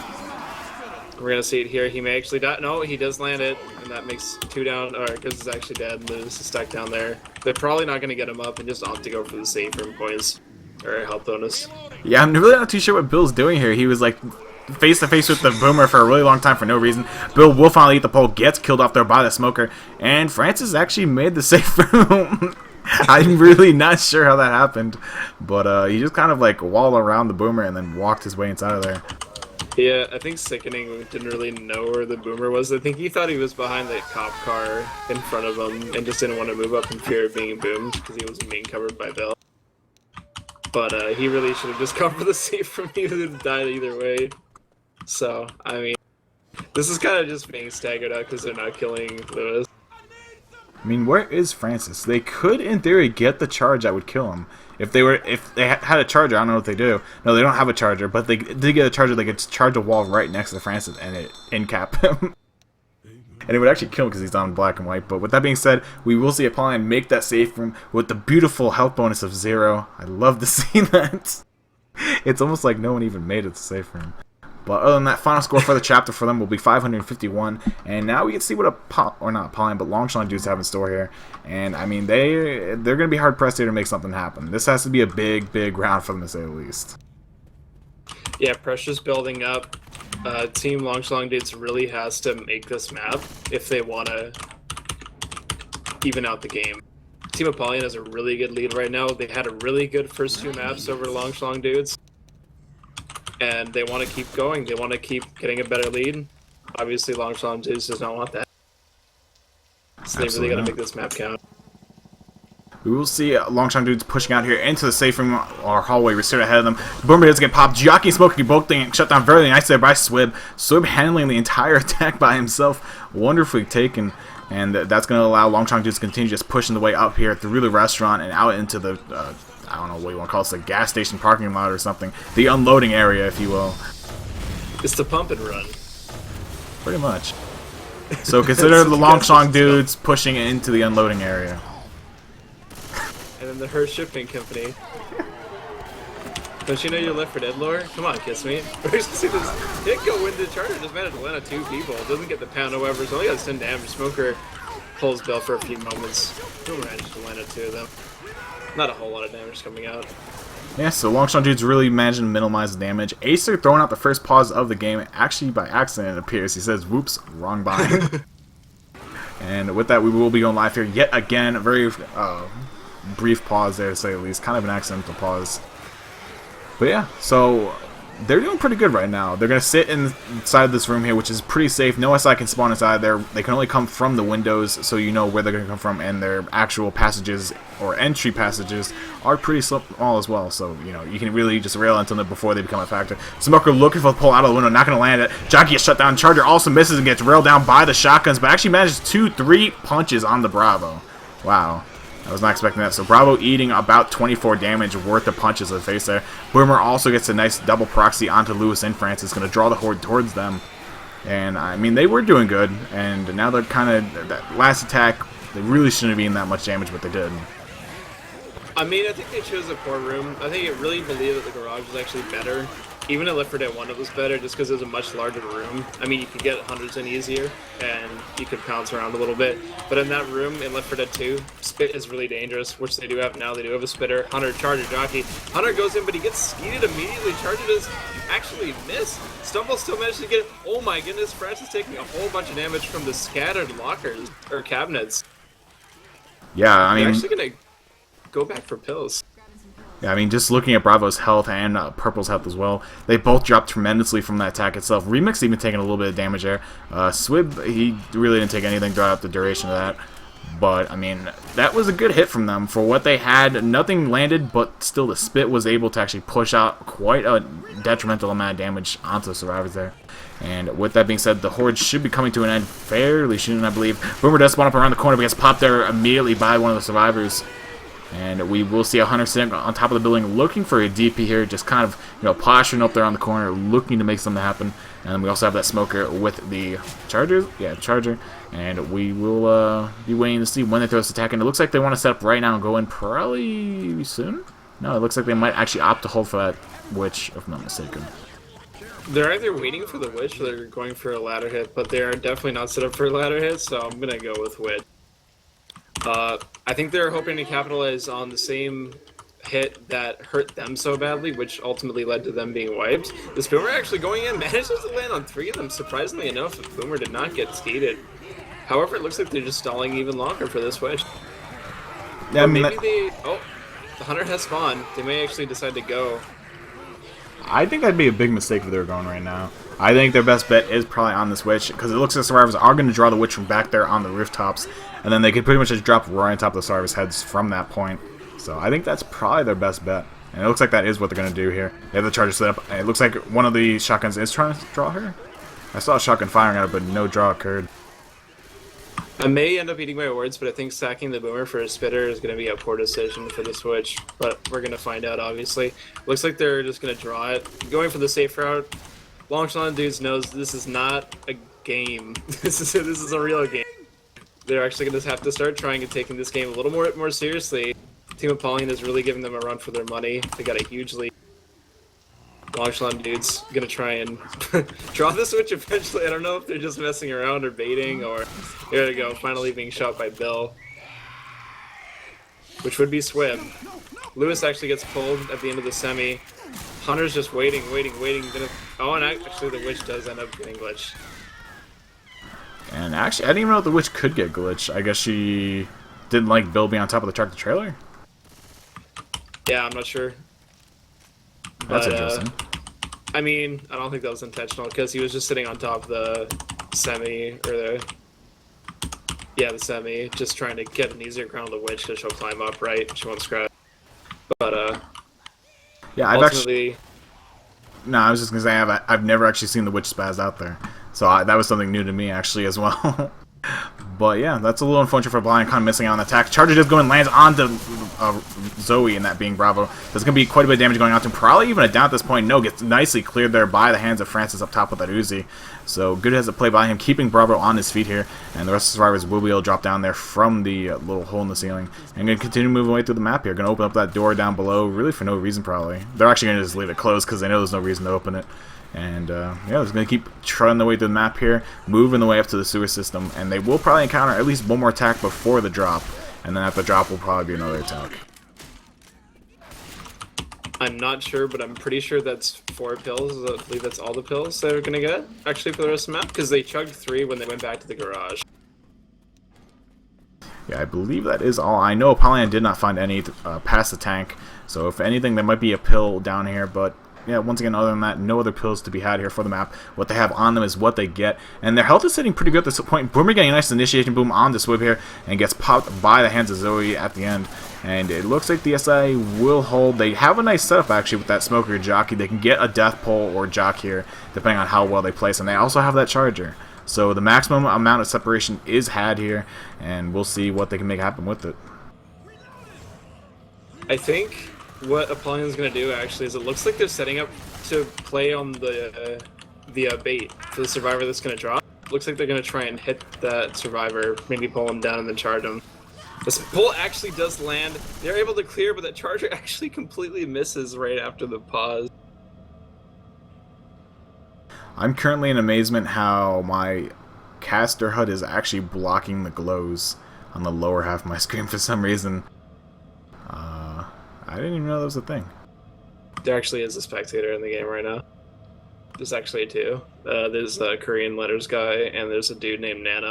Speaker 2: We're going to see it here. He may actually die. No, he does land it. And that makes two down. Or Grizz is actually dead. Lewis is stuck down there. They're probably not going to get him up and just opt to go for the safe room points. Or health bonus.
Speaker 1: Yeah, I'm really not too sure what Bill's doing here. He was like face to face with the Boomer for a really long time for no reason. Bill will finally eat the pole. Gets killed off there by the Smoker. And Francis actually made the safe room. I'm really not sure how that happened, but he just kind of like walled around the Boomer and then walked his way inside of there.
Speaker 2: Yeah, I think Sickening didn't really know where the Boomer was. I think he thought he was behind the cop car in front of him and just didn't want to move up in fear of being boomed because he was being covered by Bill. But he really should have just come for the safe from me. He would have died either way. So, I mean, this is kind of just being staggered out because they're not killing Lewis.
Speaker 1: I mean, where is Francis? They could, in theory, get the charge that would kill him. If they had a charger, I don't know what they do. No, they don't have a charger, but they did get a charger. They could charge a wall right next to Francis and it in-cap him. And it would actually kill him because he's on black and white. But with that being said, we will see Apollyon make that safe room with the beautiful health bonus of 0. I love to see that. It's almost like no one even made it to safe room. But other than that, final score for the chapter for them will be 551. And now we can see what not Apollyon, but Longshlong dudes have in store here. And I mean, they're going to be hard pressed here to make something happen. This has to be a big round for them to say the least.
Speaker 2: Yeah, pressure's building up. Team Longshlong dudes really has to make this map if they want to even out the game. Team Apollyon has a really good lead right now. They had a really good first 2 maps over Longshlong dudes. And they want to keep going. They want to keep getting a better lead. Obviously, Longshlong dudes does not want that. So they really got to make this map count.
Speaker 1: We will see Longshlong dudes pushing out here into the safe room or hallway. We're straight ahead of them. Boomer does get popped. Jockey and Smoker both getting shut down very nice there by Swib. Swib handling the entire attack by himself. Wonderfully taken. And that's going to allow Longshlong dudes to continue just pushing the way up here through the restaurant and out into the, I don't know what you want to call it, the gas station parking lot or something. The unloading area, if you will.
Speaker 2: It's the pump and run.
Speaker 1: Pretty much. So consider the Longshlong dudes pushing into the unloading area.
Speaker 2: And then the Her Shipping Company. Don't you know you're left for dead, lore? Come on, Kiss Me. See this hit go into the charger. Just managed to land on 2 people. Doesn't get the pound, however. So only got 10 damage. Smoker pulls Bell for a few moments. Still managed to land on 2 of them. Not a whole lot of damage coming out.
Speaker 1: Yeah, so Longshan Dude's really managing to minimize the damage. Acer throwing out the first pause of the game, actually by accident it appears. He says, whoops, wrong bind. And with that, we will be going live here yet again. A very brief pause there, to say the least. Kind of an accidental pause. But yeah, so they're doing pretty good right now. They're going to sit inside this room here, which is pretty safe. No SI can spawn inside there. They can only come from the windows, so you know where they're going to come from, and their actual passages or entry passages are pretty small as well. So, you know, you can really just rail into them before they become a factor. Smoker looking for the pull out of the window, not going to land it. Jockey gets shut down. Charger also misses and gets railed down by the shotguns, but actually manages 2-3 punches on the Bravo. Wow. I was not expecting that. So Bravo eating about 24 damage worth of punches to the face there. Boomer also gets a nice double proxy onto Lewis and Francis. Going to draw the horde towards them. And, I mean, they were doing good. And now they're kind of... That last attack, they really shouldn't have been that much damage, but they did.
Speaker 2: I mean, I think they chose a poor room. I think it really believed that the garage was actually better. Even in Left 4 Dead 1 it was better just because it was a much larger room. I mean, you could get hundreds in easier, and you could pounce around a little bit. But in that room, in Left 4 Dead 2, Spit is really dangerous, which they do have now. They do have a Spitter. Hunter, Charger, Jockey. Hunter goes in, but he gets skeeted immediately. Charger does actually miss. Stumble still managed to get it. Oh my goodness, Francis taking a whole bunch of damage from the scattered lockers, or cabinets.
Speaker 1: Yeah, I mean...
Speaker 2: They're actually going to go back for pills.
Speaker 1: Yeah, I mean, just looking at Bravo's health and Purple's health as well, they both dropped tremendously from that attack itself. Remix even taking a little bit of damage there. Swib, he really didn't take anything throughout the duration of that. But, I mean, that was a good hit from them. For what they had, nothing landed, but still the Spit was able to actually push out quite a detrimental amount of damage onto the survivors there. And with that being said, the horde should be coming to an end fairly soon, I believe. Boomer does spawn up around the corner, but gets popped there immediately by one of the survivors. And we will see a Hunter sitting on top of the building looking for a DP here, just kind of, you know, posturing up there on the corner, looking to make something happen. And then we also have that Smoker with the Charger. Yeah, Charger. And we will be waiting to see when they throw this attack. And it looks like they want to set up right now and go in probably soon. No, it looks like they might actually opt to hold for that Witch, if I'm not mistaken.
Speaker 2: They're either waiting for the Witch or they're going for a ladder hit, but they're definitely not set up for a ladder hit, so I'm going to go with Witch. I think they're hoping to capitalize on the same hit that hurt them so badly, which ultimately led to them being wiped. This Boomer actually going in manages to land on 3 of them, surprisingly enough. The Boomer did not get skated. However, it looks like they're just stalling even longer for this Witch.
Speaker 1: Yeah,
Speaker 2: or maybe they... Oh, the Hunter has spawned. They may actually decide to go.
Speaker 1: I think that'd be a big mistake if they were going right now. I think their best bet is probably on this Witch, because it looks like the survivors are going to draw the Witch from back there on the rooftops, and then they could pretty much just drop right on top of the survivors' heads from that point. So I think that's probably their best bet. And it looks like that is what they're going to do here. They have the Charger set up, and it looks like one of the shotguns is trying to draw her. I saw a shotgun firing at her, but no draw occurred.
Speaker 2: I may end up eating my words, but I think sacking the Boomer for a Spitter is going to be a poor decision for the Switch. But we're going to find out, obviously. Looks like they're just going to draw it. Going for the safe route. Longshan dudes knows this is not a game. This is a real game. They're actually going to have to start trying and taking this game a little more seriously. Team Apollyon is really giving them a run for their money. They got a huge lead. Longshan dude's going to try and draw the Switch eventually. I don't know if they're just messing around or baiting, or... There we go, finally being shot by Bill. Which would be Swib. Lewis actually gets pulled at the end of the semi. Hunter's just waiting. Oh, and actually the Witch does end up getting glitched.
Speaker 1: And actually, I didn't even know the Witch could get glitched. I guess she didn't like Bill being on top of the tractor trailer?
Speaker 2: Yeah, I'm not sure.
Speaker 1: That's interesting.
Speaker 2: I mean, I don't think that was intentional, because he was just sitting on top of the semi, or the... Yeah, the semi, just trying to get an easier ground on the Witch, because she'll climb up, right? She won't scratch. But,
Speaker 1: yeah, I've
Speaker 2: ultimately...
Speaker 1: No, I was just going to say, I've never actually seen the Witch spaz out there. So that was something new to me, actually, as well. But yeah, that's a little unfortunate for Blind, kind of missing out on the attack. Charger just going and lands onto Zoe, and that being Bravo. There's going to be quite a bit of damage going on to him. Probably even a down at this point. No, gets nicely cleared there by the hands of Francis up top with that Uzi. So good has a play by him, keeping Bravo on his feet here. And the rest of the survivors will be able to drop down there from the little hole in the ceiling. And going to continue moving away through the map here. Going to open up that door down below, really for no reason probably. They're actually going to just leave it closed because they know there's no reason to open it. And, yeah, they're going to keep trotting their way through the map here, moving the way up to the sewer system, and they will probably encounter at least one more attack before the drop, and then at the drop will probably be another attack.
Speaker 2: I'm not sure, but I'm pretty sure that's 4 pills. I believe that's all the pills they're gonna get, actually, for the rest of the map, because they chugged 3 when they went back to the garage.
Speaker 1: Yeah, I believe that is all. I know Apollyon did not find any past the tank, so if anything, there might be a pill down here, but yeah, once again, other than that, no other pills to be had here for the map. What they have on them is what they get, and their health is sitting pretty good at this point. Boomer getting a nice initiation boom on the Swib here, and gets popped by the hands of Zoe at the end. And it looks like the SI will hold. They have a nice setup, actually, with that Smoker Jockey. They can get a Death Pole or Jock here, depending on how well they place, and they also have that Charger. So the maximum amount of separation is had here, and we'll see what they can make happen with it.
Speaker 2: I think what Apollyon's gonna do, actually, is it looks like they're setting up to play on the bait for the Survivor that's gonna drop. Looks like they're gonna try and hit that Survivor, maybe pull him down and then charge him. This pull actually does land. They're able to clear, but that Charger actually completely misses right after the pause.
Speaker 1: I'm currently in amazement how my caster HUD is actually blocking the glows on the lower half of my screen for some reason. I didn't even know that was a thing.
Speaker 2: There actually is a spectator in the game right now. There's actually 2. There's a Korean letters guy, and there's a dude named Nana.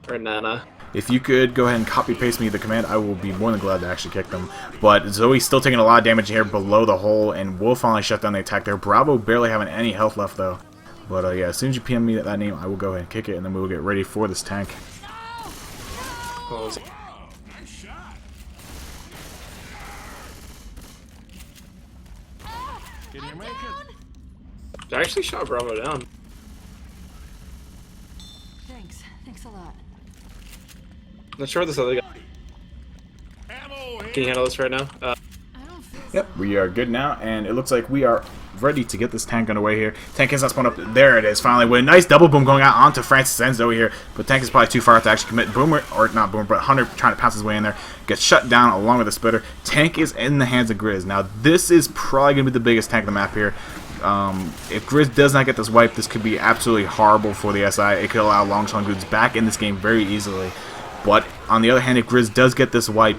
Speaker 2: Or Nana.
Speaker 1: If you could go ahead and copy-paste me the command, I will be more than glad to actually kick them. But Zoe's still taking a lot of damage here below the hole, and will finally shut down the attack there. Bravo barely having any health left, though. But yeah, as soon as you PM me that name, I will go ahead and kick it, and then we will get ready for this tank.
Speaker 2: Oh, I actually shot Bravo down.
Speaker 11: Thanks a lot.
Speaker 2: Not sure what this other guy. Can you handle this right now?
Speaker 1: Yep, we are good now, and it looks like we are ready to get this tank underway here. Tank is not spawned up. There it is, finally, with a nice double boom going out onto Francis and Zoe here. But Tank is probably too far out to actually commit. Boomer, or not Boomer, but Hunter trying to pounce his way in there. Gets shut down along with the Splitter. Tank is in the hands of Grizz. Now, this is probably going to be the biggest tank on the map here. If Grizz does not get this wipe, this could be absolutely horrible for the SI. It could allow Long Shlong dudes back in this game very easily. But on the other hand, if Grizz does get this wipe,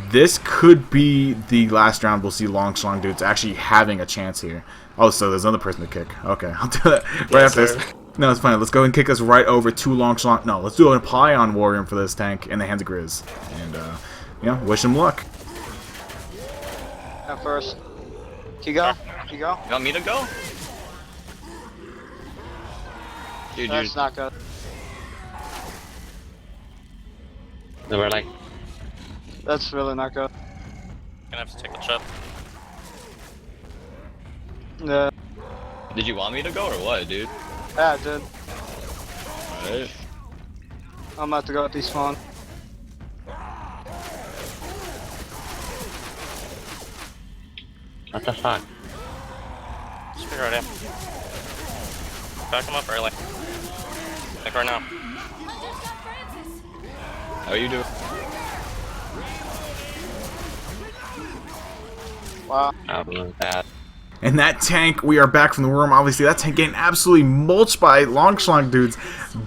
Speaker 1: this could be the last round we'll see Long Shlong dudes actually having a chance here. Oh, so there's another person to kick. Okay, I'll do that right after this. No, it's fine. Let's go and kick us right over to Long Shlong. No, let's do an Apollyon Warrior for this tank in the hands of Grizz. And, you know, wish him luck.
Speaker 4: At first. Can you go? Can you go?
Speaker 3: You want me to go? Dude,
Speaker 4: That's not good.
Speaker 3: No, we're like...
Speaker 4: That's really not good.
Speaker 5: Gonna have to take a chip.
Speaker 4: Yeah.
Speaker 3: Did you want me to go or what, dude?
Speaker 4: Yeah, I did.
Speaker 3: Alright.
Speaker 4: I'm about to go at despawn.
Speaker 3: What the fuck?
Speaker 5: Just be ready. Back him up early. Like right now.
Speaker 3: How you doing?
Speaker 4: Wow.
Speaker 3: Oh, bad.
Speaker 1: And that tank, we are back from the room. Obviously, that tank getting absolutely mulched by Long Shlong dudes,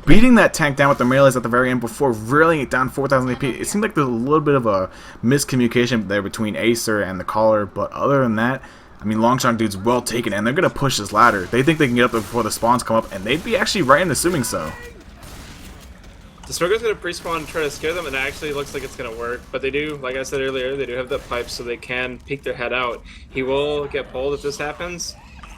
Speaker 1: beating that tank down with the melees at the very end before reeling it down 4,000 AP. It seemed like there's a little bit of a miscommunication there between Acer and the caller, but other than that, I mean, Long Shlong dude's well taken, and they're going to push this ladder. They think they can get up there before the spawns come up, and they'd be actually right in assuming so.
Speaker 2: The Smoker's gonna pre-spawn and try to scare them, and it actually looks like it's gonna work. But they do, like I said earlier, they do have that pipe, so they can peek their head out. He will get pulled if this happens,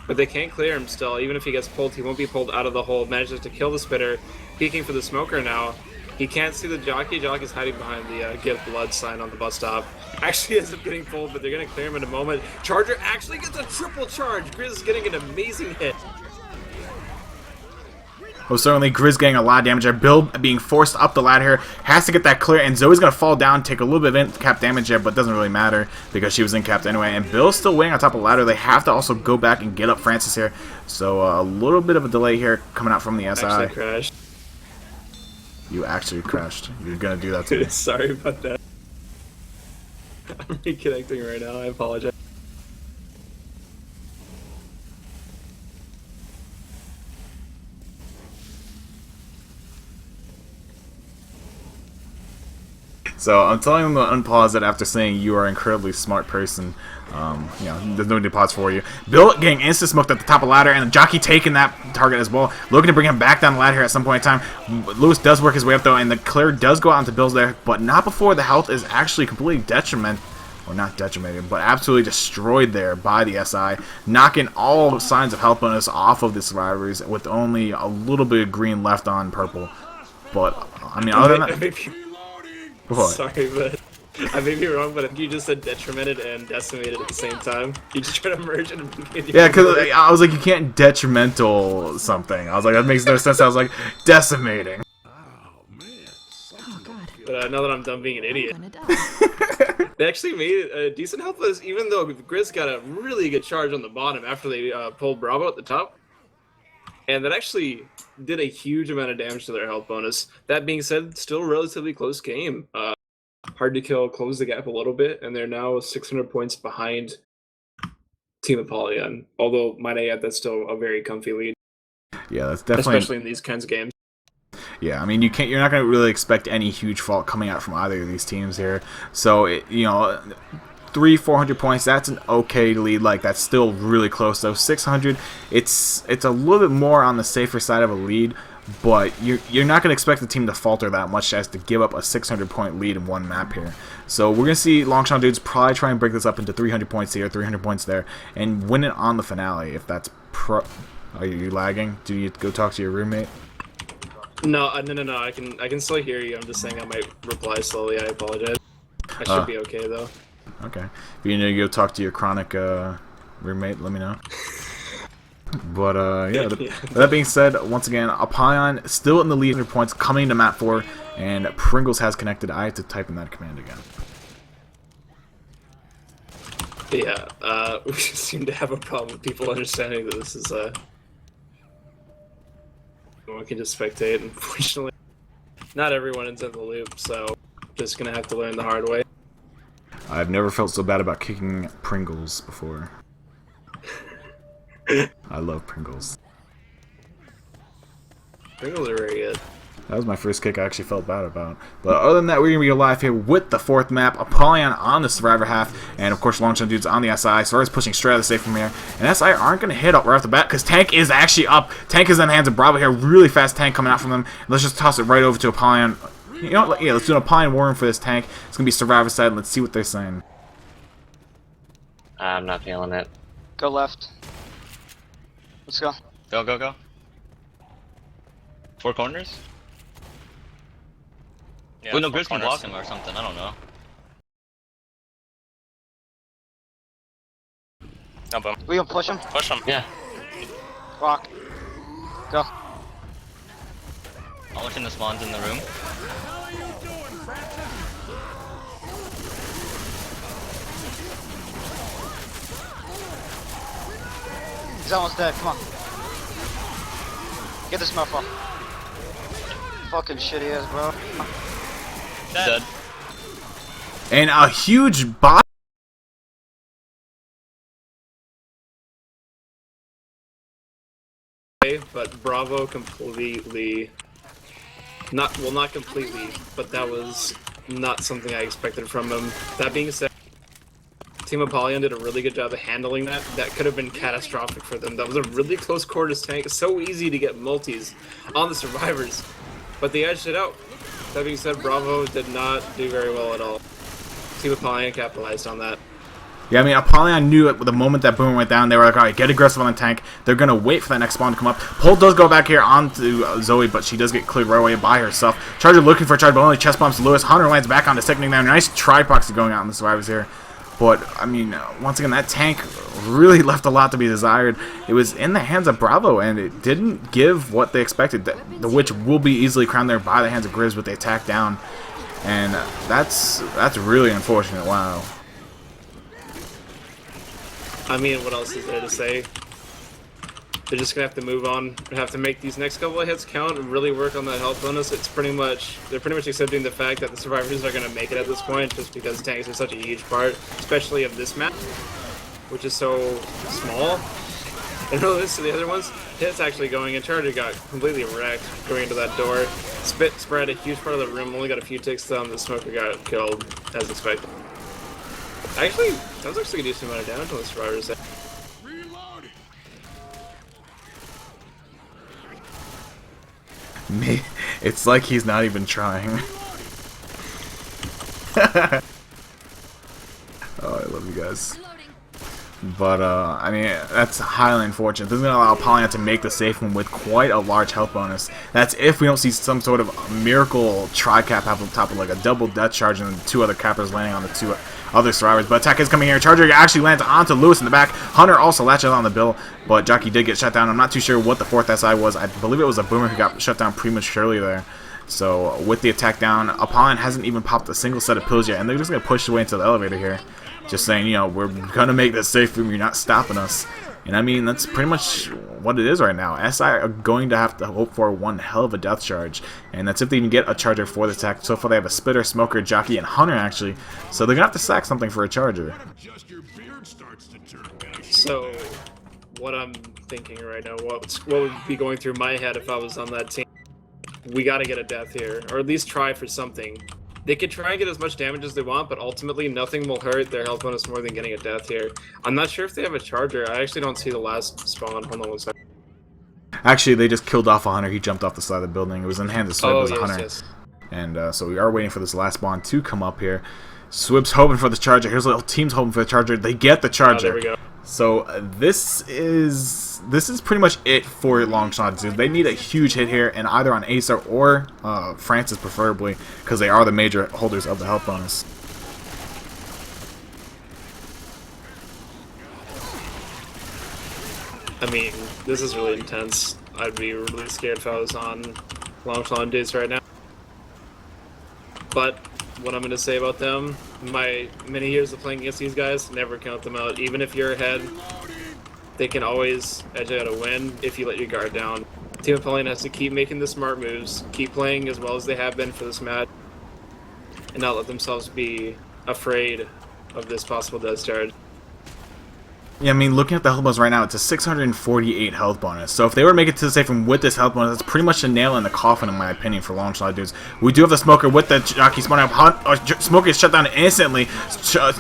Speaker 2: but they can't clear him still. Even if he gets pulled, he won't be pulled out of the hole. Manages to kill the Spitter, peeking for the Smoker now. He can't see the Jockey. Jockey's hiding behind the Give Blood sign on the bus stop. Actually ends up getting pulled, but they're gonna clear him in a moment. Charger actually gets a triple charge. Grizz is getting an amazing hit.
Speaker 1: Oh, certainly, Grizz getting a lot of damage there. Bill being forced up the ladder here. Has to get that clear, and Zoe's going to fall down, take a little bit of in-cap damage there, but doesn't really matter because she was in-capped anyway. And Bill's still waiting on top of the ladder. They have to also go back and get up Francis here. So a little bit of a delay here coming out from the SI.
Speaker 2: Actually crashed.
Speaker 1: You actually crashed. You're going to do that to me.
Speaker 2: Sorry about that. I'm reconnecting right now. I apologize.
Speaker 1: So I'm telling them to unpause it after saying you are an incredibly smart person. You know, there's no need to pause for you. Bill getting instant smoked at the top of the ladder, and the jockey taking that target as well. Looking to bring him back down the ladder here at some point in time. Lewis does work his way up though, and the clear does go out into Bill's there, but not before the health is actually completely or not detrimented, but absolutely destroyed there by the SI, knocking all signs of health bonus off of the survivors with only a little bit of green left on purple. But I mean, other than that, what?
Speaker 2: Sorry, but I may be wrong, but I think you just said detrimented and decimated at the same time. You just try to merge it.
Speaker 1: Yeah, because I was like, you can't detrimental something. I was like, that makes no sense. I was like, decimating.
Speaker 11: Oh god.
Speaker 2: But now that I'm done being an idiot,
Speaker 11: When it does.
Speaker 2: they actually made a decent help us, even though Grizz got a really good charge on the bottom after they pulled Bravo at the top. And that actually did a huge amount of damage to their health bonus. That being said, still a relatively close game. Hard to Kill closed the gap a little bit, and they're now 600 points behind Team Apollyon. Although, might I add, that's still a very comfy lead.
Speaker 1: Yeah, that's definitely,
Speaker 2: especially in these kinds of games.
Speaker 1: Yeah, I mean, you're not going to really expect any huge fault coming out from either of these teams here. So, you know, 300-400 points, that's an okay lead. Like, that's still really close though. 600, it's a little bit more on the safer side of a lead, but you're not going to expect the team to falter that much as to give up a 600 point lead in one map here. So we're going to see Longshan dudes probably try and break this up into 300 points here, 300 points there, and win it on the finale if that's Are you lagging? Do you go talk to your roommate?
Speaker 2: No, no. I can still hear you. I'm just saying I might reply slowly. I apologize. I should be okay though.
Speaker 1: Okay. If you need to go talk to your chronic roommate, let me know. But yeah, that being said, once again, Apollyon still in the lead 100 points coming to map 4, and Pringles has connected. I have to type in that command again.
Speaker 2: Yeah, we seem to have a problem with people understanding that this is one can just spectate. Unfortunately, not everyone is in the loop, so just gonna have to learn the hard way.
Speaker 1: I've never felt so bad about kicking Pringles before. I love Pringles.
Speaker 2: Pringles are very good.
Speaker 1: That was my first kick I actually felt bad about. But other than that, we're going to be live here with the 4th map. Apollyon on the Survivor half. And of course, Longshan dudes on the SI. So is pushing straight out of the safe from here. And SI aren't going to hit up right off the bat because Tank is actually up. Tank is in the hands of Bravo here. Really fast tank coming out from them. Let's just toss it right over to Apollyon. You know what? Yeah, let's do an Apollyon warring for this tank. It's going to be Survivor side. Let's see what they're saying.
Speaker 5: I'm not feeling it.
Speaker 4: Go left. Let's go.
Speaker 3: Go. 4 corners?
Speaker 5: Yeah,
Speaker 3: Wait, no,
Speaker 5: four
Speaker 3: Grizz can
Speaker 5: corners.
Speaker 3: block him or something, I don't know.
Speaker 5: No, boom.
Speaker 4: We gonna push him?
Speaker 5: Push him.
Speaker 3: Yeah.
Speaker 4: Rock. Go.
Speaker 3: I'm watching the spawns in the room.
Speaker 4: He's almost dead. Come on. Get this motherfucker. Fucking shitty ass, bro.
Speaker 3: Dead.
Speaker 1: And a huge bot.
Speaker 2: But Bravo completely, not completely, but that was not something I expected from him. That being said, Team Apollyon did a really good job of handling that. That could have been catastrophic for them. That was a really close quarters tank. It's so easy to get multis on the survivors, but they edged it out. That being said, Bravo did not do very well at all. Team Apollyon capitalized on that.
Speaker 1: Yeah, I mean, Apollyon knew at the moment that Boom went down, they were like, alright, get aggressive on the tank. They're going to wait for that next spawn to come up. Pole does go back here onto Zoe, but she does get cleared right away by herself. Charger looking for a charge, but only chest bumps Lewis. Hunter lands back onto sickening there. Nice tri-proxy going out on the survivors here. But, I mean, once again, that tank really left a lot to be desired. It was in the hands of Bravo, and it didn't give what they expected, the which will be easily crowned there by the hands of Grizz with the attack down. And that's really unfortunate. Wow.
Speaker 2: I mean, what else is there to say? They're just gonna have to move on. They have to make these next couple of hits count and really work on that health bonus. They're pretty much accepting the fact that the survivors are gonna make it at this point, just because tanks are such a huge part, especially of this map, which is so small. And relative to the other ones, hits actually going, and Charger got completely wrecked going into that door. Spit spread a huge part of the room, only got a few ticks down, the Smoker got killed, as expected. Actually, that was actually a decent amount of damage on the survivors there.
Speaker 1: Me, it's like he's not even trying. Oh, I love you guys. But, I mean, that's highly unfortunate. This is going to allow Apollyon to make the safe one with quite a large health bonus. That's if we don't see some sort of miracle tri-cap on top of like a double death charge and two other cappers landing on the two other survivors. But attack is coming here. Charger actually lands onto Lewis in the back. Hunter also latches on the bill, but Jockey did get shut down. I'm not too sure what the fourth SI was. I believe it was a Boomer who got shut down prematurely there. So, with the attack down, Apollyon hasn't even popped a single set of pills yet, and they're just going to push their way into the elevator here. Just saying, you know, we're going to make this safe room, you're not stopping us. And I mean, that's pretty much what it is right now. SI are going to have to hope for one hell of a death charge. And that's if they even get a charger for the attack. So far they have a Spitter, Smoker, Jockey, and Hunter actually. So they're going to have to sack something for a charger.
Speaker 2: So, what I'm thinking right now, what would be going through my head if I was on that team? We got to get a death here, or at least try for something. They could try and get as much damage as they want, but ultimately nothing will hurt their health bonus more than getting a death here. I'm not sure if they have a charger. I actually don't see the last spawn. Hold on one second.
Speaker 1: Actually, they just killed off a Hunter. He jumped off the side of the building. It was in hand of Swib. It was a
Speaker 2: yes,
Speaker 1: Hunter.
Speaker 2: yes.
Speaker 1: And so we are waiting for this last spawn to come up here. Swib's hoping for the charger. Here's a little team's hoping for the charger. They get the charger.
Speaker 2: Oh, there we go.
Speaker 1: So this is pretty much it for long shots, dude. They need a huge hit here, and either on Acer or Francis preferably, because they are the major holders of the health bonus.
Speaker 2: I mean, this is really intense. I'd be really scared if I was on long dudes right now. But what I'm going to say about them, my many years of playing against these guys, never count them out. Even if you're ahead, they can always edge out a win if you let your guard down. Team Apollyon has to keep making the smart moves, keep playing as well as they have been for this match, and not let themselves be afraid of this possible death charge.
Speaker 1: Yeah, I mean, looking at the health bonus right now, it's a 648 health bonus. So if they were to make it to the safe room with this health bonus, that's pretty much a nail in the coffin, in my opinion, for long shot dudes. We do have the Smoker with the Jockey spawning up. Smoker is shut down instantly.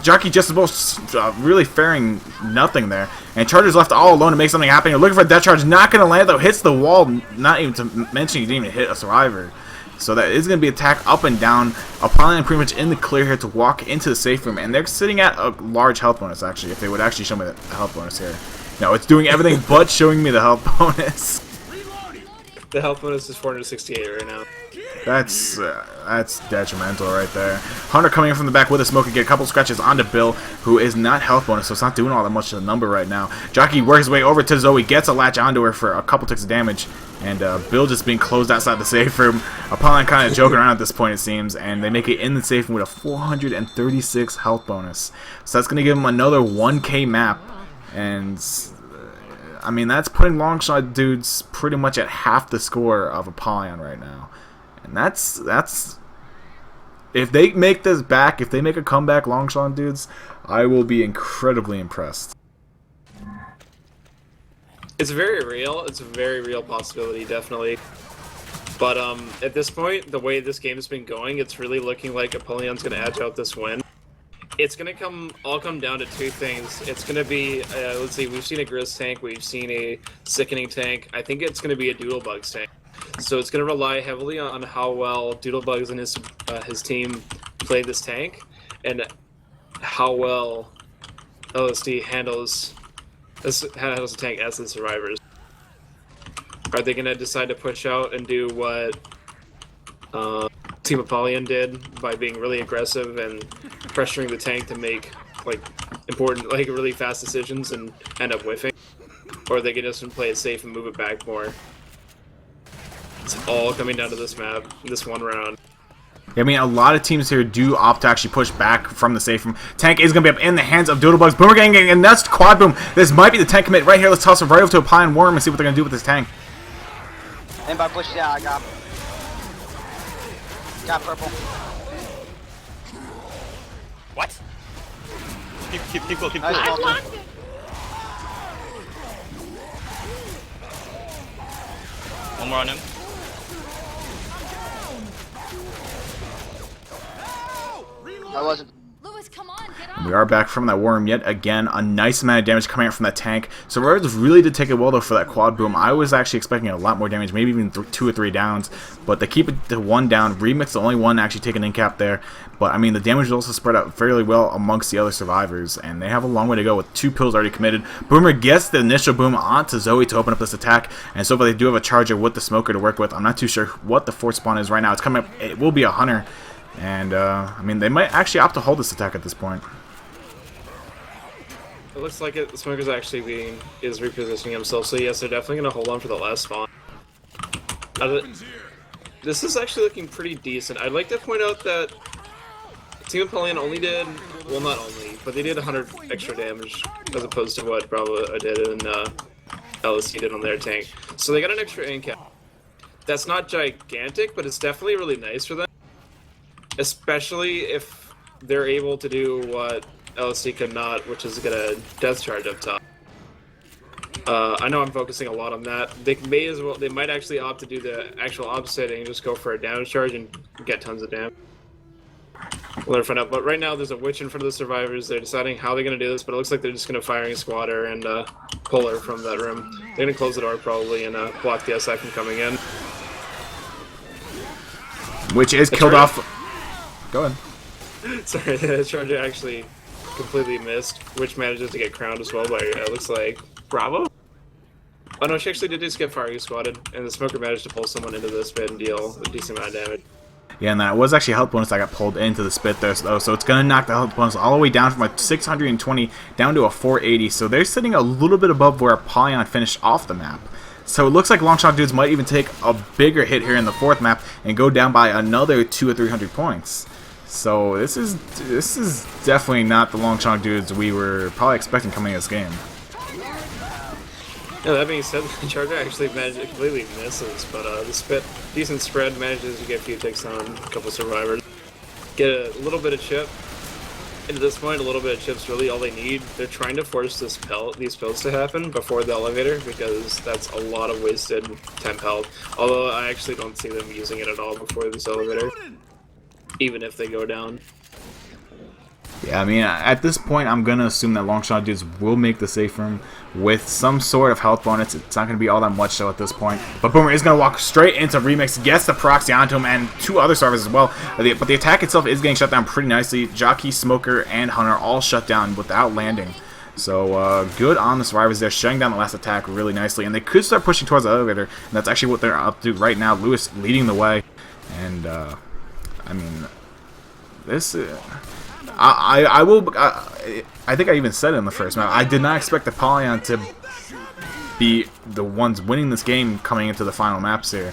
Speaker 1: Jockey just about really faring nothing there. And Charger's left all alone to make something happen. You're looking for a death charge. Not going to land, though. Hits the wall. Not even to mention he didn't even hit a survivor. So that is going to be attack up and down. Apollyon pretty much in the clear here to walk into the safe room. And they're sitting at a large health bonus, actually, if they would actually show me the health bonus here. No, it's doing everything but showing me the health bonus.
Speaker 2: The health bonus is 468 right now.
Speaker 1: That's detrimental right there. Hunter coming in from the back with a Smoker, get a couple scratches onto Bill, who is not health bonus, so it's not doing all that much of the number right now. Jockey works his way over to Zoe, gets a latch onto her for a couple ticks of damage, and Bill just being closed outside the safe room. Apollyon kind of joking around at this point, it seems, and they make it in the safe room with a 436 health bonus. So that's going to give them another 1K map, and I mean, that's putting long shot dudes pretty much at half the score of Apollyon right now. And that's if they make this back, if they make a comeback, long shot dudes, I will be incredibly impressed.
Speaker 2: It's very real. It's a very real possibility, definitely. But at this point, the way this game has been going, it's really looking like Apollyon's going to edge out this win. It's going to all come down to two things. It's going to be, let's see, we've seen a Grizz tank, we've seen a Sickening tank. I think it's going to be a Doodlebugs tank. So it's going to rely heavily on how well Doodlebugs and his team play this tank, and how well LSD handles the tank as the survivors. Are they going to decide to push out and do what Team Apollyon did by being really aggressive and pressuring the tank to make important, really fast decisions and end up whiffing? Or are they going to just play it safe and move it back more? It's all coming down to this map, this one round.
Speaker 1: I mean, a lot of teams here do opt to actually push back from the safe room. Tank is going to be up in the hands of Doodlebugs. Boomer gang, and that's quad boom. This might be the tank commit right here. Let's toss it right over to Apollyon Worm and see what they're going to do with this tank.
Speaker 4: Anybody push? Yeah, I got purple.
Speaker 5: What? Keep cool, keep cool.
Speaker 4: Nice,
Speaker 3: One more on him.
Speaker 4: I wasn't.
Speaker 11: Lewis, come on, get on.
Speaker 1: We are back from that worm yet again. A nice amount of damage coming out from that tank. Survivors really did take it well though for that quad boom. I was actually expecting a lot more damage, maybe even 2 or 3 downs. But they keep it to 1 down. Remix the only one actually taking in cap there. But I mean the damage is also spread out fairly well amongst the other survivors. And they have a long way to go with 2 pills already committed. Boomer gets the initial boom onto Zoe to open up this attack. And so far they do have a charger with the smoker to work with. I'm not too sure what the 4th spawn is right now. It's coming up. It will be a hunter. And, I mean, they might actually opt to hold this attack at this point.
Speaker 2: It looks like it. The smoker's actually is repositioning himself, so yes, they're definitely going to hold on for the last spawn. This is actually looking pretty decent. I'd like to point out that Team Apollyon only did, well not only, but they did 100 extra damage as opposed to what Bravo did and LSD did on their tank. So they got an extra incap. That's not gigantic, but it's definitely really nice for them. Especially if they're able to do what LSD could not, which is get a death charge up top. I know I'm focusing a lot on that. They may as well. They might actually opt to do the actual opposite and just go for a damage charge and get tons of damage. We'll never find out. But right now, there's a witch in front of the survivors. They're deciding how they're going to do this, but it looks like they're just going to firing squatter and pull her from that room. They're going to close the door probably and block the SI from coming in.
Speaker 1: Which is killed off. Go ahead.
Speaker 2: Sorry, the charger actually completely missed, which manages to get crowned as well by, looks like, Bravo? Oh no, she actually did just get firing squatted, and the smoker managed to pull someone into the spit and deal a decent amount of damage.
Speaker 1: Yeah, and that was actually a health bonus that got pulled into the spit there, though, so it's going to knock the health bonus all the way down from a 620 down to a 480, so they're sitting a little bit above where Apollyon finished off the map. So it looks like Longshot Dudes might even take a bigger hit here in the 4th map and go down by another 200 or 300 points. So this is definitely not the Longshot Dudes we were probably expecting coming in this game.
Speaker 2: Yeah, that being said, the charger actually completely misses, but the spit, decent spread, manages to get a few ticks on a couple survivors. Get a little bit of chip. And at this point, a little bit of chip's really all they need. They're trying to force these pills to happen before the elevator, because that's a lot of wasted temp health. Although I actually don't see them using it at all before this elevator, even if they go down.
Speaker 1: Yeah, I mean, at this point, I'm going to assume that Longshot Dudes will make the safe room with some sort of health bonus. It's not going to be all that much, though, at this point. But Boomer is going to walk straight into Remix, gets the proxy onto him, and 2 other survivors as well. But the attack itself is getting shut down pretty nicely. Jockey, Smoker, and Hunter all shut down without landing. So, good on the survivors there, shutting down the last attack really nicely. And they could start pushing towards the elevator, and that's actually what they're up to right now. Lewis leading the way. And, I mean, this... I think I even said it in the first map. I did not expect Apollyon to be the ones winning this game coming into the final maps here.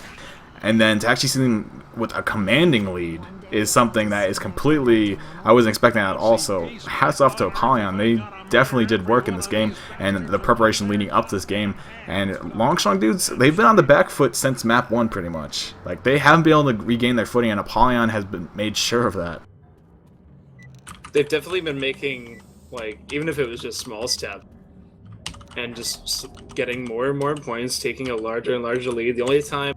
Speaker 1: And then to actually see them with a commanding lead is something that is completely... I wasn't expecting that at all. So hats off to Apollyon. They definitely did work in this game and the preparation leading up to this game. And Longshot Dudes, they've been on the back foot since map 1 pretty much. Like, they haven't been able to regain their footing, and Apollyon has been made sure of that.
Speaker 2: They've definitely been making, like, even if it was just small steps, and just getting more and more points, taking a larger and larger lead. The only time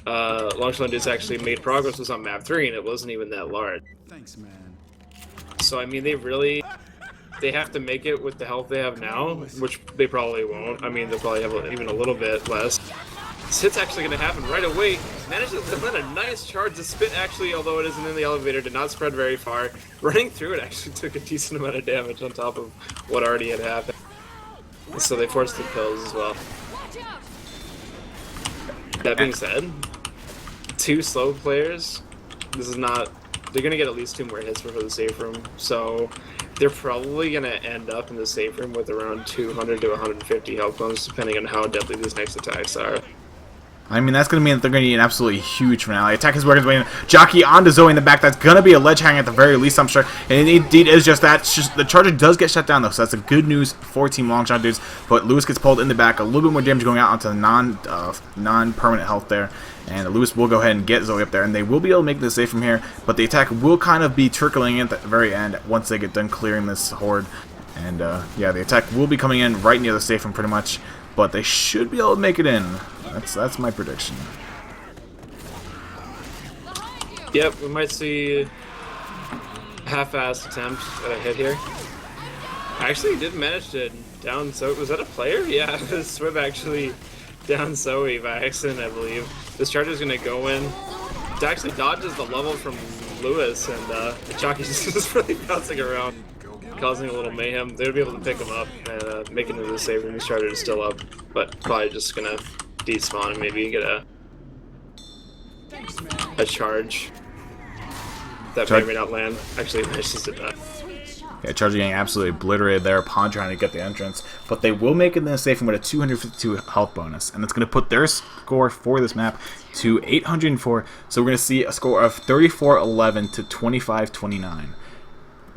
Speaker 2: Longshot Dudes actually made progress was on map 3, and it wasn't even that large.
Speaker 8: Thanks, man.
Speaker 2: So, I mean, they have to make it with the health they have now, which they probably won't. I mean, they'll probably have even a little bit less. This hit's actually going to happen right away. Manages to land a nice charge. The spit actually, although it isn't in the elevator, did not spread very far. Running through it actually took a decent amount of damage on top of what already had happened. So they forced the pills as well. That being said, 2 slow players, this is not... They're going to get at least 2 more hits before the safe room. So they're probably going to end up in the safe room with around 200 to 150 health bones, depending on how deadly these next attacks are.
Speaker 1: I mean, that's going to mean that they're going to need an absolutely huge finale. Attack is working his way in. Jockey onto Zoe in the back. That's going to be a ledge hang at the very least, I'm sure. And it indeed is just that. The charger does get shut down, though, so that's a good news for Team Longshot Dudes. But Lewis gets pulled in the back. A little bit more damage going out onto the non-permanent health there. And Lewis will go ahead and get Zoe up there. And they will be able to make this safe from here. But the attack will kind of be trickling in at the very end once they get done clearing this horde. And, yeah, the attack will be coming in right near the safe room pretty much. But they should be able to make it in. That's my prediction.
Speaker 2: Yep, we might see half-assed attempt at a hit here. Actually, did manage to down Zoe. Was that a player? Yeah, Swib actually down Zoe by accident, I believe. This charger's gonna go in. It actually dodges the level from Lewis, and the jockey's just really bouncing around, causing a little mayhem. They'll be able to pick him up and make it into the save room. This charger is still up, but probably just gonna despawn and maybe get a charge that may or may not land. Actually, manages to die.
Speaker 1: Yeah, Charger getting absolutely obliterated there upon trying to get the entrance, but they will make it in the safe room with a 252 health bonus, and that's going to put their score for this map to 804. So we're going to see a score of 34-11 to 25-29.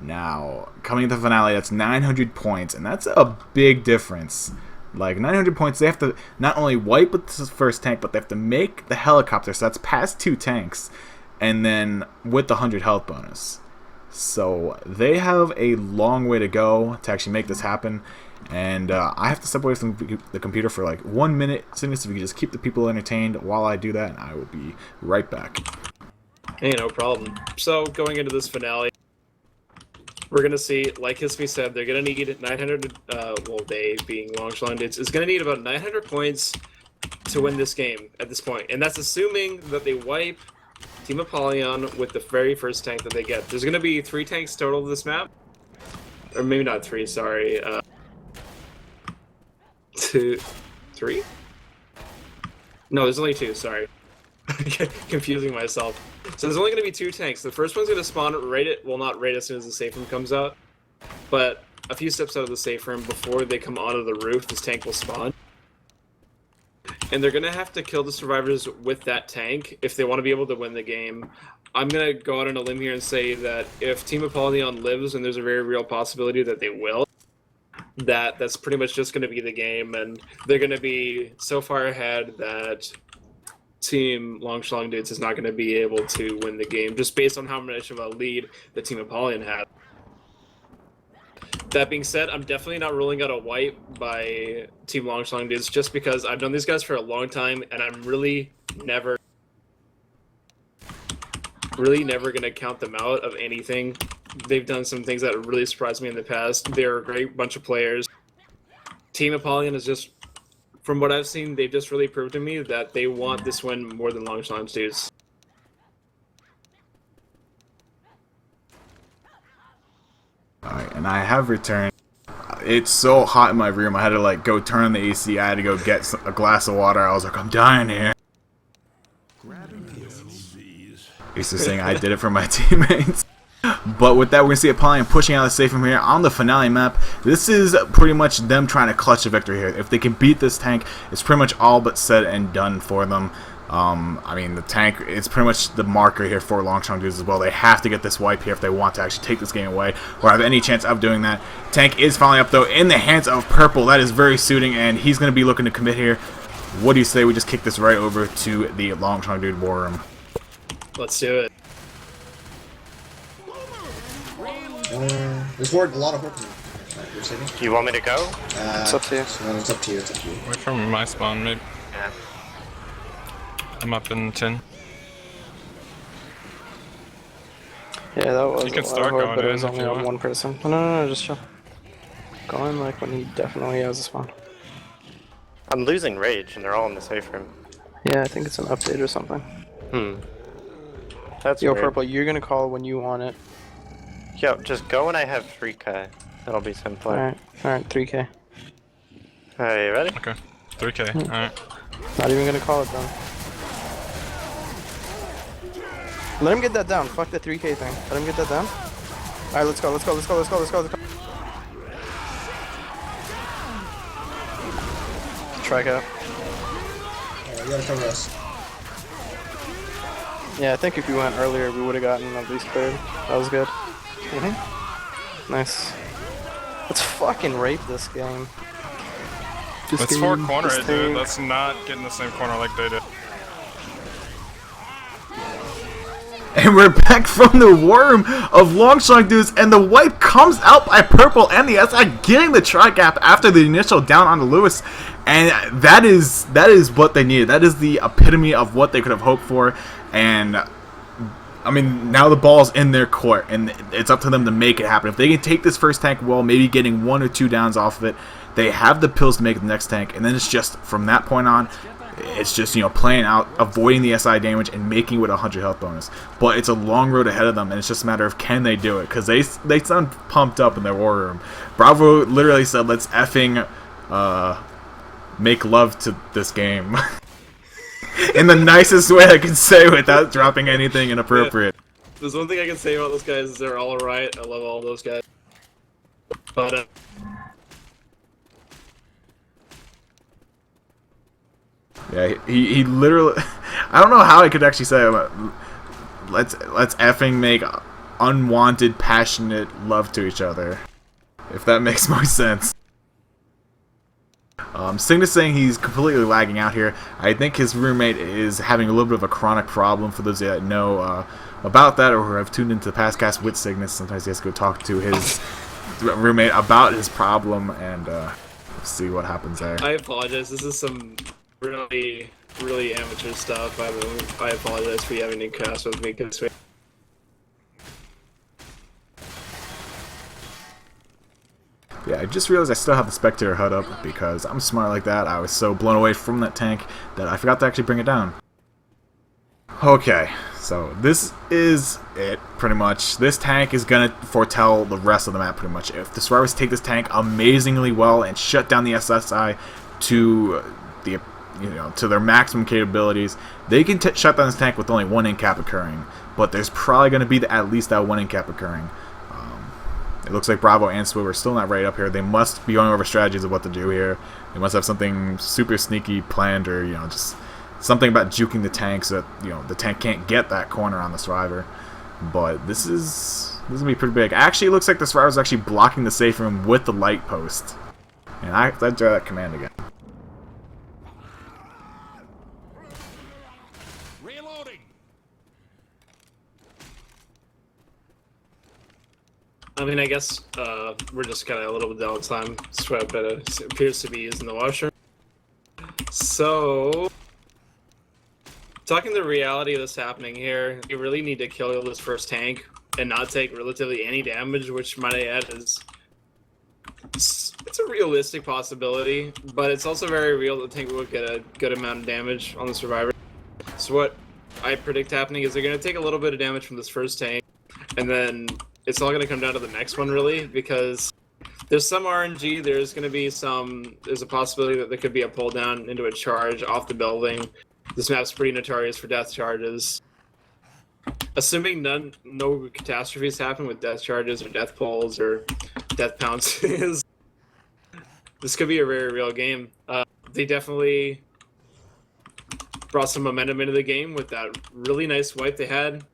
Speaker 1: Now, coming to the finale, that's 900 points, and that's a big difference. Like 900 points, they have to not only wipe with the first tank, but they have to make the helicopter, so that's past 2 tanks, and then with the 100 health bonus. So they have a long way to go to actually make this happen, and I have to step away from the computer for like 1 minute. So if you can just keep the people entertained while I do that, and I will be right back.
Speaker 2: Hey, no problem. So going into this finale, we're gonna see, like Hisby said, they're gonna need 900. Well, they being Shlong dudes is gonna need about 900 points to win this game at this point, and that's assuming that they wipe Team Apollyon with the very first tank that they get. There's going to be 3 tanks total this map. Or maybe not 3, sorry. 2... 3? No, there's only 2, sorry. Confusing myself. So there's only going to be 2 tanks. The first one's going to spawn not right as soon as the safe room comes out, but a few steps out of the safe room before they come onto the roof, this tank will spawn. And they're going to have to kill the survivors with that tank if they want to be able to win the game. I'm going to go out on a limb here and say that if Team Apollyon lives, and there's a very real possibility that they will, that's pretty much just going to be the game, and they're going to be so far ahead that Team Shlong dudes is not going to be able to win the game, just based on how much of a lead the Team Apollyon had. That being said, I'm definitely not ruling out a wipe by Team Shlong dudes, just because I've known these guys for a long time, and I'm really never going to count them out of anything. They've done some things that really surprised me in the past. They're a great bunch of players. Team Apollyon is just, from what I've seen, they've just really proved to me that they want this win more than Shlong dudes.
Speaker 1: Alright, and I have returned. It's so hot in my room, I had to like go turn on the AC, I had to go get a glass of water. I was like, I'm dying here. He's just saying I did it for my teammates. But with that, we're going to see Apollyon pushing out the safe room here on the finale map. This is pretty much them trying to clutch a victory here. If they can beat this tank, it's pretty much all but said and done for them. I mean, the tank is pretty much the marker here for Shlong dudes as well. They have to get this wipe here if they want to actually take this game away or have any chance of doing that. Tank is finally up, though, in the hands of Purple. That is very suiting, and he's going to be looking to commit here. What do you say we just kick this right over to the Shlong dude war room?
Speaker 2: Let's do it.
Speaker 10: There's a lot of work.
Speaker 9: Do you want me to go?
Speaker 7: It's up to you.
Speaker 10: It's up to you.
Speaker 6: Wait for my spawn, maybe.
Speaker 9: Yeah.
Speaker 6: I'm up in 10.
Speaker 7: Yeah, that was
Speaker 6: You can
Speaker 7: a lot
Speaker 6: start
Speaker 7: of work,
Speaker 6: going
Speaker 7: but it
Speaker 6: in
Speaker 7: was
Speaker 6: if
Speaker 7: only
Speaker 6: you
Speaker 7: on
Speaker 6: want.
Speaker 7: 1 person. No, just chill. Go in like when he definitely has a spawn.
Speaker 9: I'm losing rage, and they're all in the safe room.
Speaker 7: Yeah, I think it's an update or something.
Speaker 9: That's
Speaker 7: Yo,
Speaker 9: weird.
Speaker 7: Purple, you're gonna call when you want it.
Speaker 9: Yo, just go when I have 3k. That'll be simpler.
Speaker 7: Alright, 3k.
Speaker 9: Are you ready?
Speaker 6: Okay. 3k, alright.
Speaker 7: Not even gonna call it then. Let him get that down. Fuck the 3k thing. Let him get that down. Alright, let's go. Strike out.
Speaker 10: You gotta cover us.
Speaker 7: Yeah, I think if you went earlier, we would have gotten at least third. That was good. Nice. Let's fucking rape this game.
Speaker 6: Let's 4 corner it, dude. Let's not get in the same corner like they did.
Speaker 1: And we're back from the worm of Shlong dudes, and the wipe comes out by Purple and the SI getting the tri-gap after the initial down on the Lewis. And that is what they needed. That is the epitome of what they could have hoped for. And I mean, now the ball's in their court, and it's up to them to make it happen. If they can take this first tank well, maybe getting 1 or 2 downs off of it, they have the pills to make the next tank. And then it's just from that point on, it's just, you know, playing out, avoiding the SI damage, and making it with a 100 health bonus. But it's a long road ahead of them, and it's just a matter of can they do it, because they sound pumped up in their war room. Bravo literally said, "Let's effing make love to this game." In the nicest way I can say without dropping anything inappropriate.
Speaker 2: Yeah. There's one thing I can say about those guys is they're all alright. I love all those guys. But
Speaker 1: yeah, he literally, I don't know how I could actually say it, let's effing make unwanted, passionate love to each other, if that makes more sense. Cygnus saying he's completely lagging out here. I think his roommate is having a little bit of a chronic problem. For those that know about that or who have tuned into the past cast with Cygnus, sometimes he has to go talk to his roommate about his problem, and see what happens there.
Speaker 2: I apologize. This is some really amateur stuff. I apologize for you having to cast with me.
Speaker 1: Yeah, I just realized I still have the Spectator HUD up because I'm smart like that. I was so blown away from that tank that I forgot to actually bring it down. Okay, so this is it, pretty much. This tank is going to foretell the rest of the map, pretty much. If the survivors take this tank amazingly well and shut down the SSI to the, you know, to their maximum capabilities, they can shut down this tank with only 1 in-cap occurring. But there's probably going to be at least that 1 in-cap occurring. It looks like Bravo and Swift are still not right up here. They must be going over strategies of what to do here. They must have something super sneaky planned, or, you know, just something about juking the tank so that, you know, the tank can't get that corner on the survivor. But this is gonna be pretty big. Actually, it looks like the survivor is actually blocking the safe room with the light post. And I try that command again.
Speaker 11: Reloading.
Speaker 2: I mean, I guess we're just kind of a little bit downtime. Sweat appears to be using the washroom. So, talking the reality of this happening here, you really need to kill this first tank and not take relatively any damage, which might I add is it's a realistic possibility, but it's also very real that the tank will get a good amount of damage on the survivor. So what I predict happening is they're going to take a little bit of damage from this first tank, and then it's all going to come down to the next one, really, because there's some RNG, there's a possibility that there could be a pull down into a charge off the building. This map's pretty notorious for death charges. Assuming no catastrophes happen with death charges or death pulls or death pounces, this could be a very real game. They definitely brought some momentum into the game with that really nice wipe they had.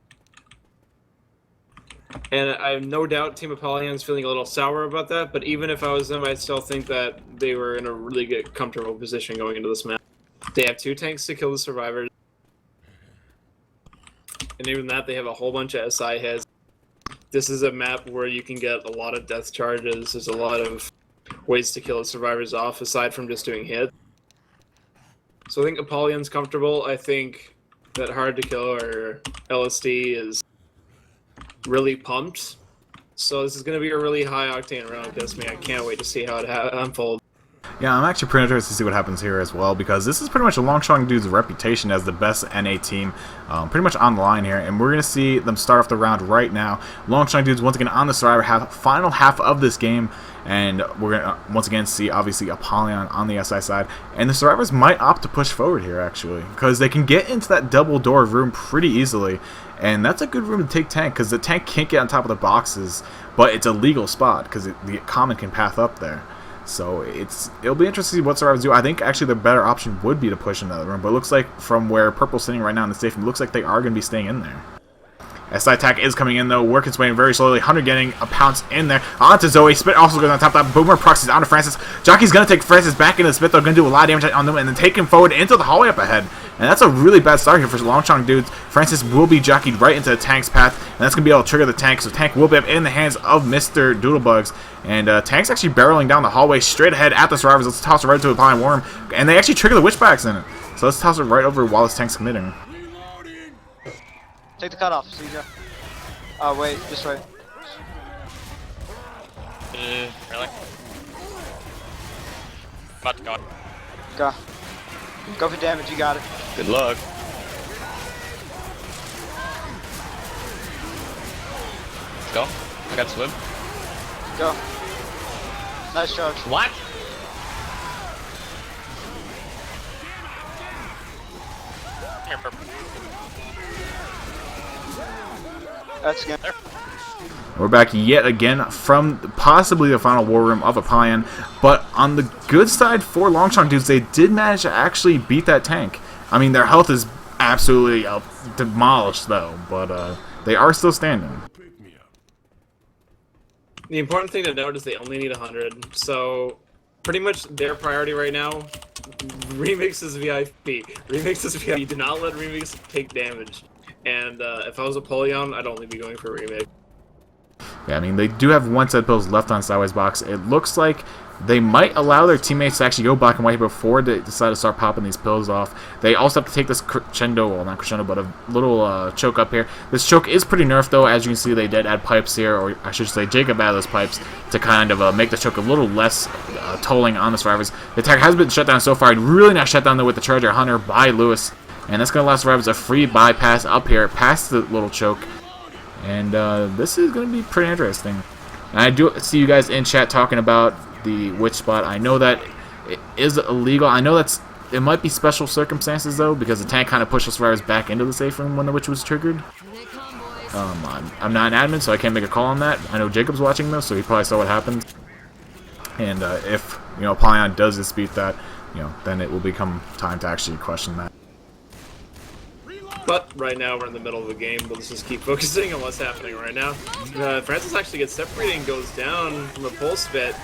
Speaker 2: And I have no doubt Team Apollion's feeling a little sour about that, but even if I was them, I'd still think that they were in a really good, comfortable position going into this map. They have 2 tanks to kill the survivors. And even that, they have a whole bunch of SI hits. This is a map where you can get a lot of death charges. There's a lot of ways to kill the survivors off, aside from just doing hits. So I think Apollion's comfortable. I think that Hard to Kill or LSD is really pumped. So this is going to be a really high octane round, guess me. I can't wait to see how it unfolds.
Speaker 1: Yeah, I'm actually pretty interested to see what happens here as well, because this is pretty much a Shlong dude's reputation as the best NA team pretty much on the line here, and we're going to see them start off the round right now. Shlong dudes once again on the survivor final half of this game, and we're going to once again see obviously Apollyon on the SI side, and the survivors might opt to push forward here actually, because they can get into that double door room pretty easily, and that's a good room to take tank, because the tank can't get on top of the boxes, but it's a legal spot because the common can path up there. So it'll be interesting to see what survivors do. I think actually the better option would be to push into the room, but it looks like from where Purple's sitting right now in the safe room, it looks like they are going to be staying in there. SI attack is coming in though, working its way in very slowly. Hunter getting a pounce in there. Onto Zoe. Spit also goes on top of that. Boomer proxies onto Francis. Jockey's going to take Francis back into the Spit though, going to do a lot of damage on them and then take him forward into the hallway up ahead. And that's a really bad start here for Longchong dudes. Francis will be jockeyed right into the tank's path, and that's going to be able to trigger the tank. So tank will be up in the hands of Mr. Doodlebugs. And tank's actually barreling down the hallway straight ahead at the survivors. Let's toss it right to a Apollyon Worm. And they actually trigger the Witchbacks in it. So let's toss it right over while this tank's committing.
Speaker 4: Take the cutoff, CJ. Oh, wait, this way.
Speaker 5: Really? About to go.
Speaker 4: Go. Go for damage, you got it.
Speaker 3: Good luck. Let's go. I got swim.
Speaker 4: Go. Nice charge.
Speaker 3: What?
Speaker 5: Here, purple.
Speaker 4: That's good.
Speaker 1: We're back yet again from possibly the final war room of Apollyon, but on the good side for Longchong dudes, they did manage to actually beat that tank. I mean, their health is absolutely demolished though, but they are still standing.
Speaker 2: The important thing to note is they only need 100, so pretty much their priority right now, Remix is VIP. Remix is VIP. Do not let Remix take damage. And if I was Apollyon, I'd only be going for Remix.
Speaker 1: Yeah, I mean, they do have one set of pills left on Sideways box. It looks like they might allow their teammates to actually go black and white before they decide to start popping these pills off. They also have to take this crescendo, well, not crescendo, but a little choke up here. This choke is pretty nerfed, though. As you can see, they did add pipes here, or I should say Jacob added those pipes to kind of make the choke a little less tolling on the survivors. The attack has been shut down so far. Really not shut down, though, with the Charger Hunter by Lewis. And that's going to allow survivors a free bypass up here past the little choke. And this is going to be pretty interesting. And I do see you guys in chat talking about the witch spot. I know that it is illegal. I know it might be special circumstances though, because the tank kind of pushed the survivors back into the safe room when the witch was triggered. I'm not an admin, so I can't make a call on that. I know Jacob's watching though, so he probably saw what happened. And if Apollyon does dispute that, then it will become time to actually question that.
Speaker 2: But right now we're in the middle of the game. Let's just keep focusing on what's happening right now. Francis actually gets separated and goes down from a pulse bit.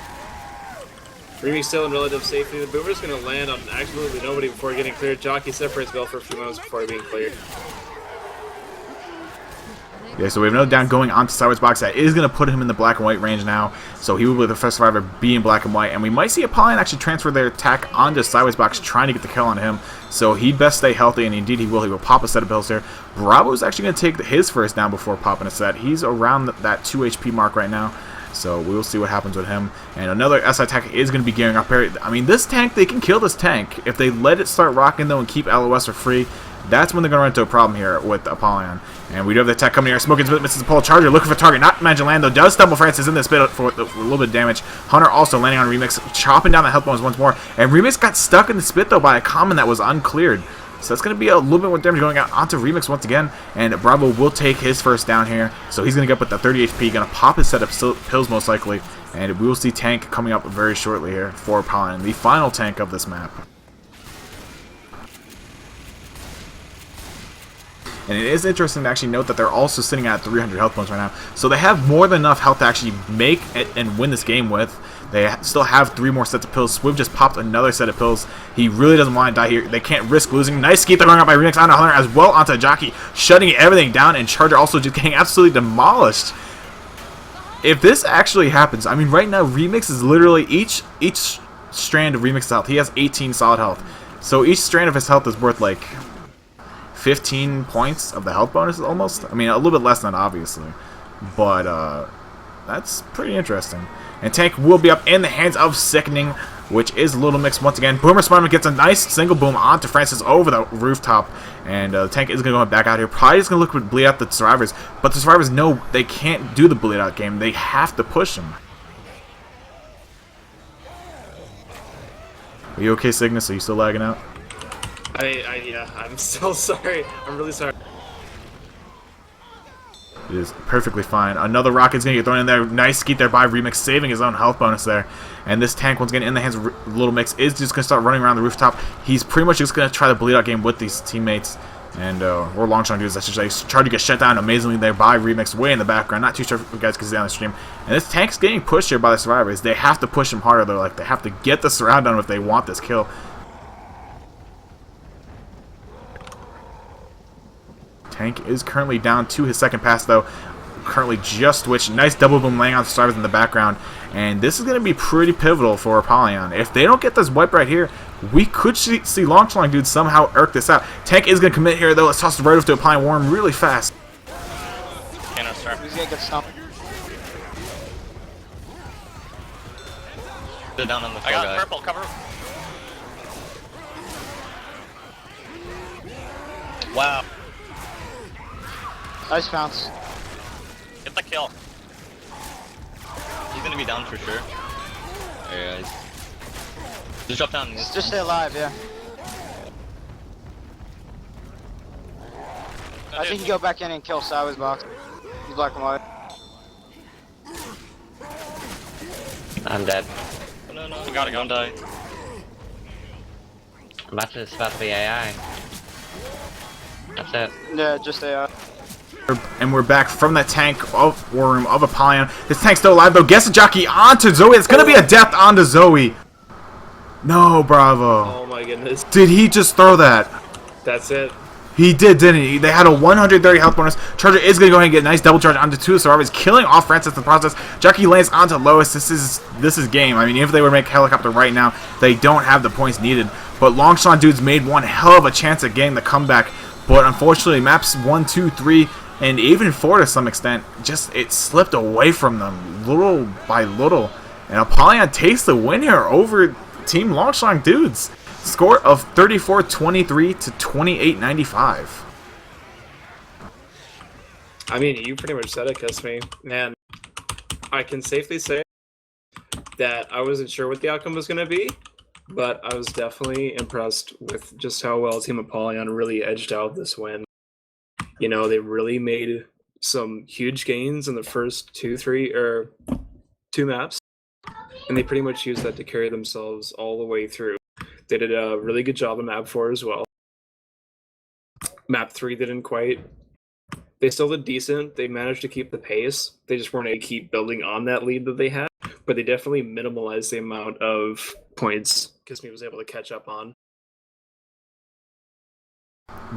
Speaker 2: Remix still in relative safety. The Boomer's going to land on absolutely nobody before getting cleared. Jockey separates Bell for a few moments before being cleared.
Speaker 1: Yeah, so we have another down going onto Sideways box. That is going to put him in the black and white range now. So he will be the first survivor being black and white. And we might see Apollyon actually transfer their attack onto Sideways box, trying to get the kill on him. So he'd best stay healthy, and indeed he will. He will pop a set of pills here. Bravo's actually going to take his first down before popping a set. He's around that 2 HP mark right now. So we will see what happens with him. And another SI attack is going to be gearing up here. I mean, this tank, they can kill this tank. If they let it start rocking, though, and keep LOS for free, that's when they're going to run into a problem here with Apollyon. And we do have the attack coming here. Smoking misses the pole. Charger looking for target. Not Imagine Land, though. Does stumble Francis in this bit for a little bit of damage. Hunter also landing on Remix, chopping down the health bones once more. And Remix got stuck in the spit, though, by a common that was uncleared. So that's going to be a little bit more damage going out onto Remix once again. And Bravo will take his first down here. So he's going to get up with the 30 HP. Going to pop his set of pills most likely. And we will see Tank coming up very shortly here for Apollyon, the final tank of this map. And it is interesting to actually note that they're also sitting at 300 health points right now. So they have more than enough health to actually make it and win this game with. They still have 3 more sets of pills. Swiv just popped another set of pills. He really doesn't want to die here. They can't risk losing. Nice skeet going out by Remix onto Hunter as well onto Jockey, shutting everything down, and Charger also just getting absolutely demolished. If this actually happens, I mean, right now Remix is literally each strand of Remix's health. He has 18 solid health. So each strand of his health is worth like 15 points of the health bonus almost. I mean, a little bit less than that, obviously. But that's pretty interesting. And Tank will be up in the hands of Sickening, which is Little Mix once again. Boomer Spiderman gets a nice single boom onto Francis over the rooftop. And the Tank is going to go back out here. Probably just going to look to bleed out the survivors. But the survivors know they can't do the bleed out game. They have to push him. Are you okay, Cygnus? Are you still lagging out?
Speaker 2: Yeah, I'm so sorry. I'm really sorry.
Speaker 1: It is perfectly fine. Another rocket's going to get thrown in there. Nice skeet there by Remix, saving his own health bonus there. And this tank, once again, in the hands of Little Mix, is just going to start running around the rooftop. He's pretty much just going to try the bleed out game with these teammates. And we're Longshan dudes, I should say, tried to get shut down amazingly there by Remix way in the background. Not too sure if you guys can see on the stream. And this tank's getting pushed here by the survivors. They have to push him harder. They're like, they have to get the surround on him if they want this kill. Tank is currently down to his second pass, though. Currently just switched. Nice double boom laying on the survivors in the background. And this is going to be pretty pivotal for Apollyon. If they don't get this wipe right here, we could see Shlong dude somehow irk this out. Tank is going to commit here, though. Let's toss the right off to Apollyon Warm really fast.
Speaker 4: He's gonna get stumped.
Speaker 3: They're down on the
Speaker 5: I got purple, cover.
Speaker 3: Wow.
Speaker 4: Nice bounce.
Speaker 5: Get the kill.
Speaker 3: He's gonna be down for sure. Yeah, just drop down.
Speaker 4: Just stay alive, yeah. I think you go back in and kill Sideways box. He's black and white.
Speaker 9: I'm dead.
Speaker 3: No,
Speaker 5: We gotta go.
Speaker 3: Don't die.
Speaker 9: I'm about to spot the AI. That's it.
Speaker 4: Yeah, just stay
Speaker 1: And we're back from that tank of War Room of Apollyon. This tank's still alive, though. Guess the jockey onto Zoe. It's going to be a death onto Zoe. No, Bravo.
Speaker 2: Oh my goodness.
Speaker 1: Did he just throw that?
Speaker 2: That's it.
Speaker 1: He did, didn't he? They had a 130 health bonus. Charger is going to go ahead and get a nice double charge onto two survivors, killing off Francis in the process. Jockey lands onto Lois. This is game. I mean, if they were to make helicopter right now, they don't have the points needed. But Longshan dudes made one hell of a chance at getting the comeback. But unfortunately, maps 1, 2, 3, and even 4 to some extent, it slipped away from them little by little. And Apollyon takes the win here over Team Longshan dudes. Score of 34-23 to 28-95.
Speaker 2: I mean, you pretty much said it, Kisme. Man, I can safely say that I wasn't sure what the outcome was going to be, but I was definitely impressed with just how well Team Apollyon really edged out this win. You know, they really made some huge gains in the first two maps, and they pretty much used that to carry themselves all the way through. They did a really good job on map 4 as well. Map 3 didn't quite. They still did decent. They managed to keep the pace. They just weren't able to keep building on that lead that they had, but they definitely minimalized the amount of points Kisme was able to catch up on.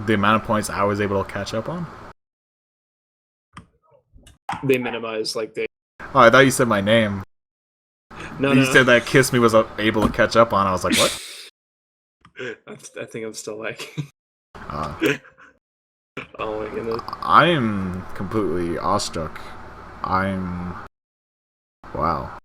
Speaker 1: The amount of points I was able to catch up on?
Speaker 2: They minimized, like, they...
Speaker 1: Oh, I thought you said my name.
Speaker 2: No,
Speaker 1: You
Speaker 2: no.
Speaker 1: said that Kiss Me was able to catch up on. I was like, what?
Speaker 2: I think I'm still like...
Speaker 1: Uh,
Speaker 2: oh my goodness.
Speaker 1: I am completely awestruck. Wow.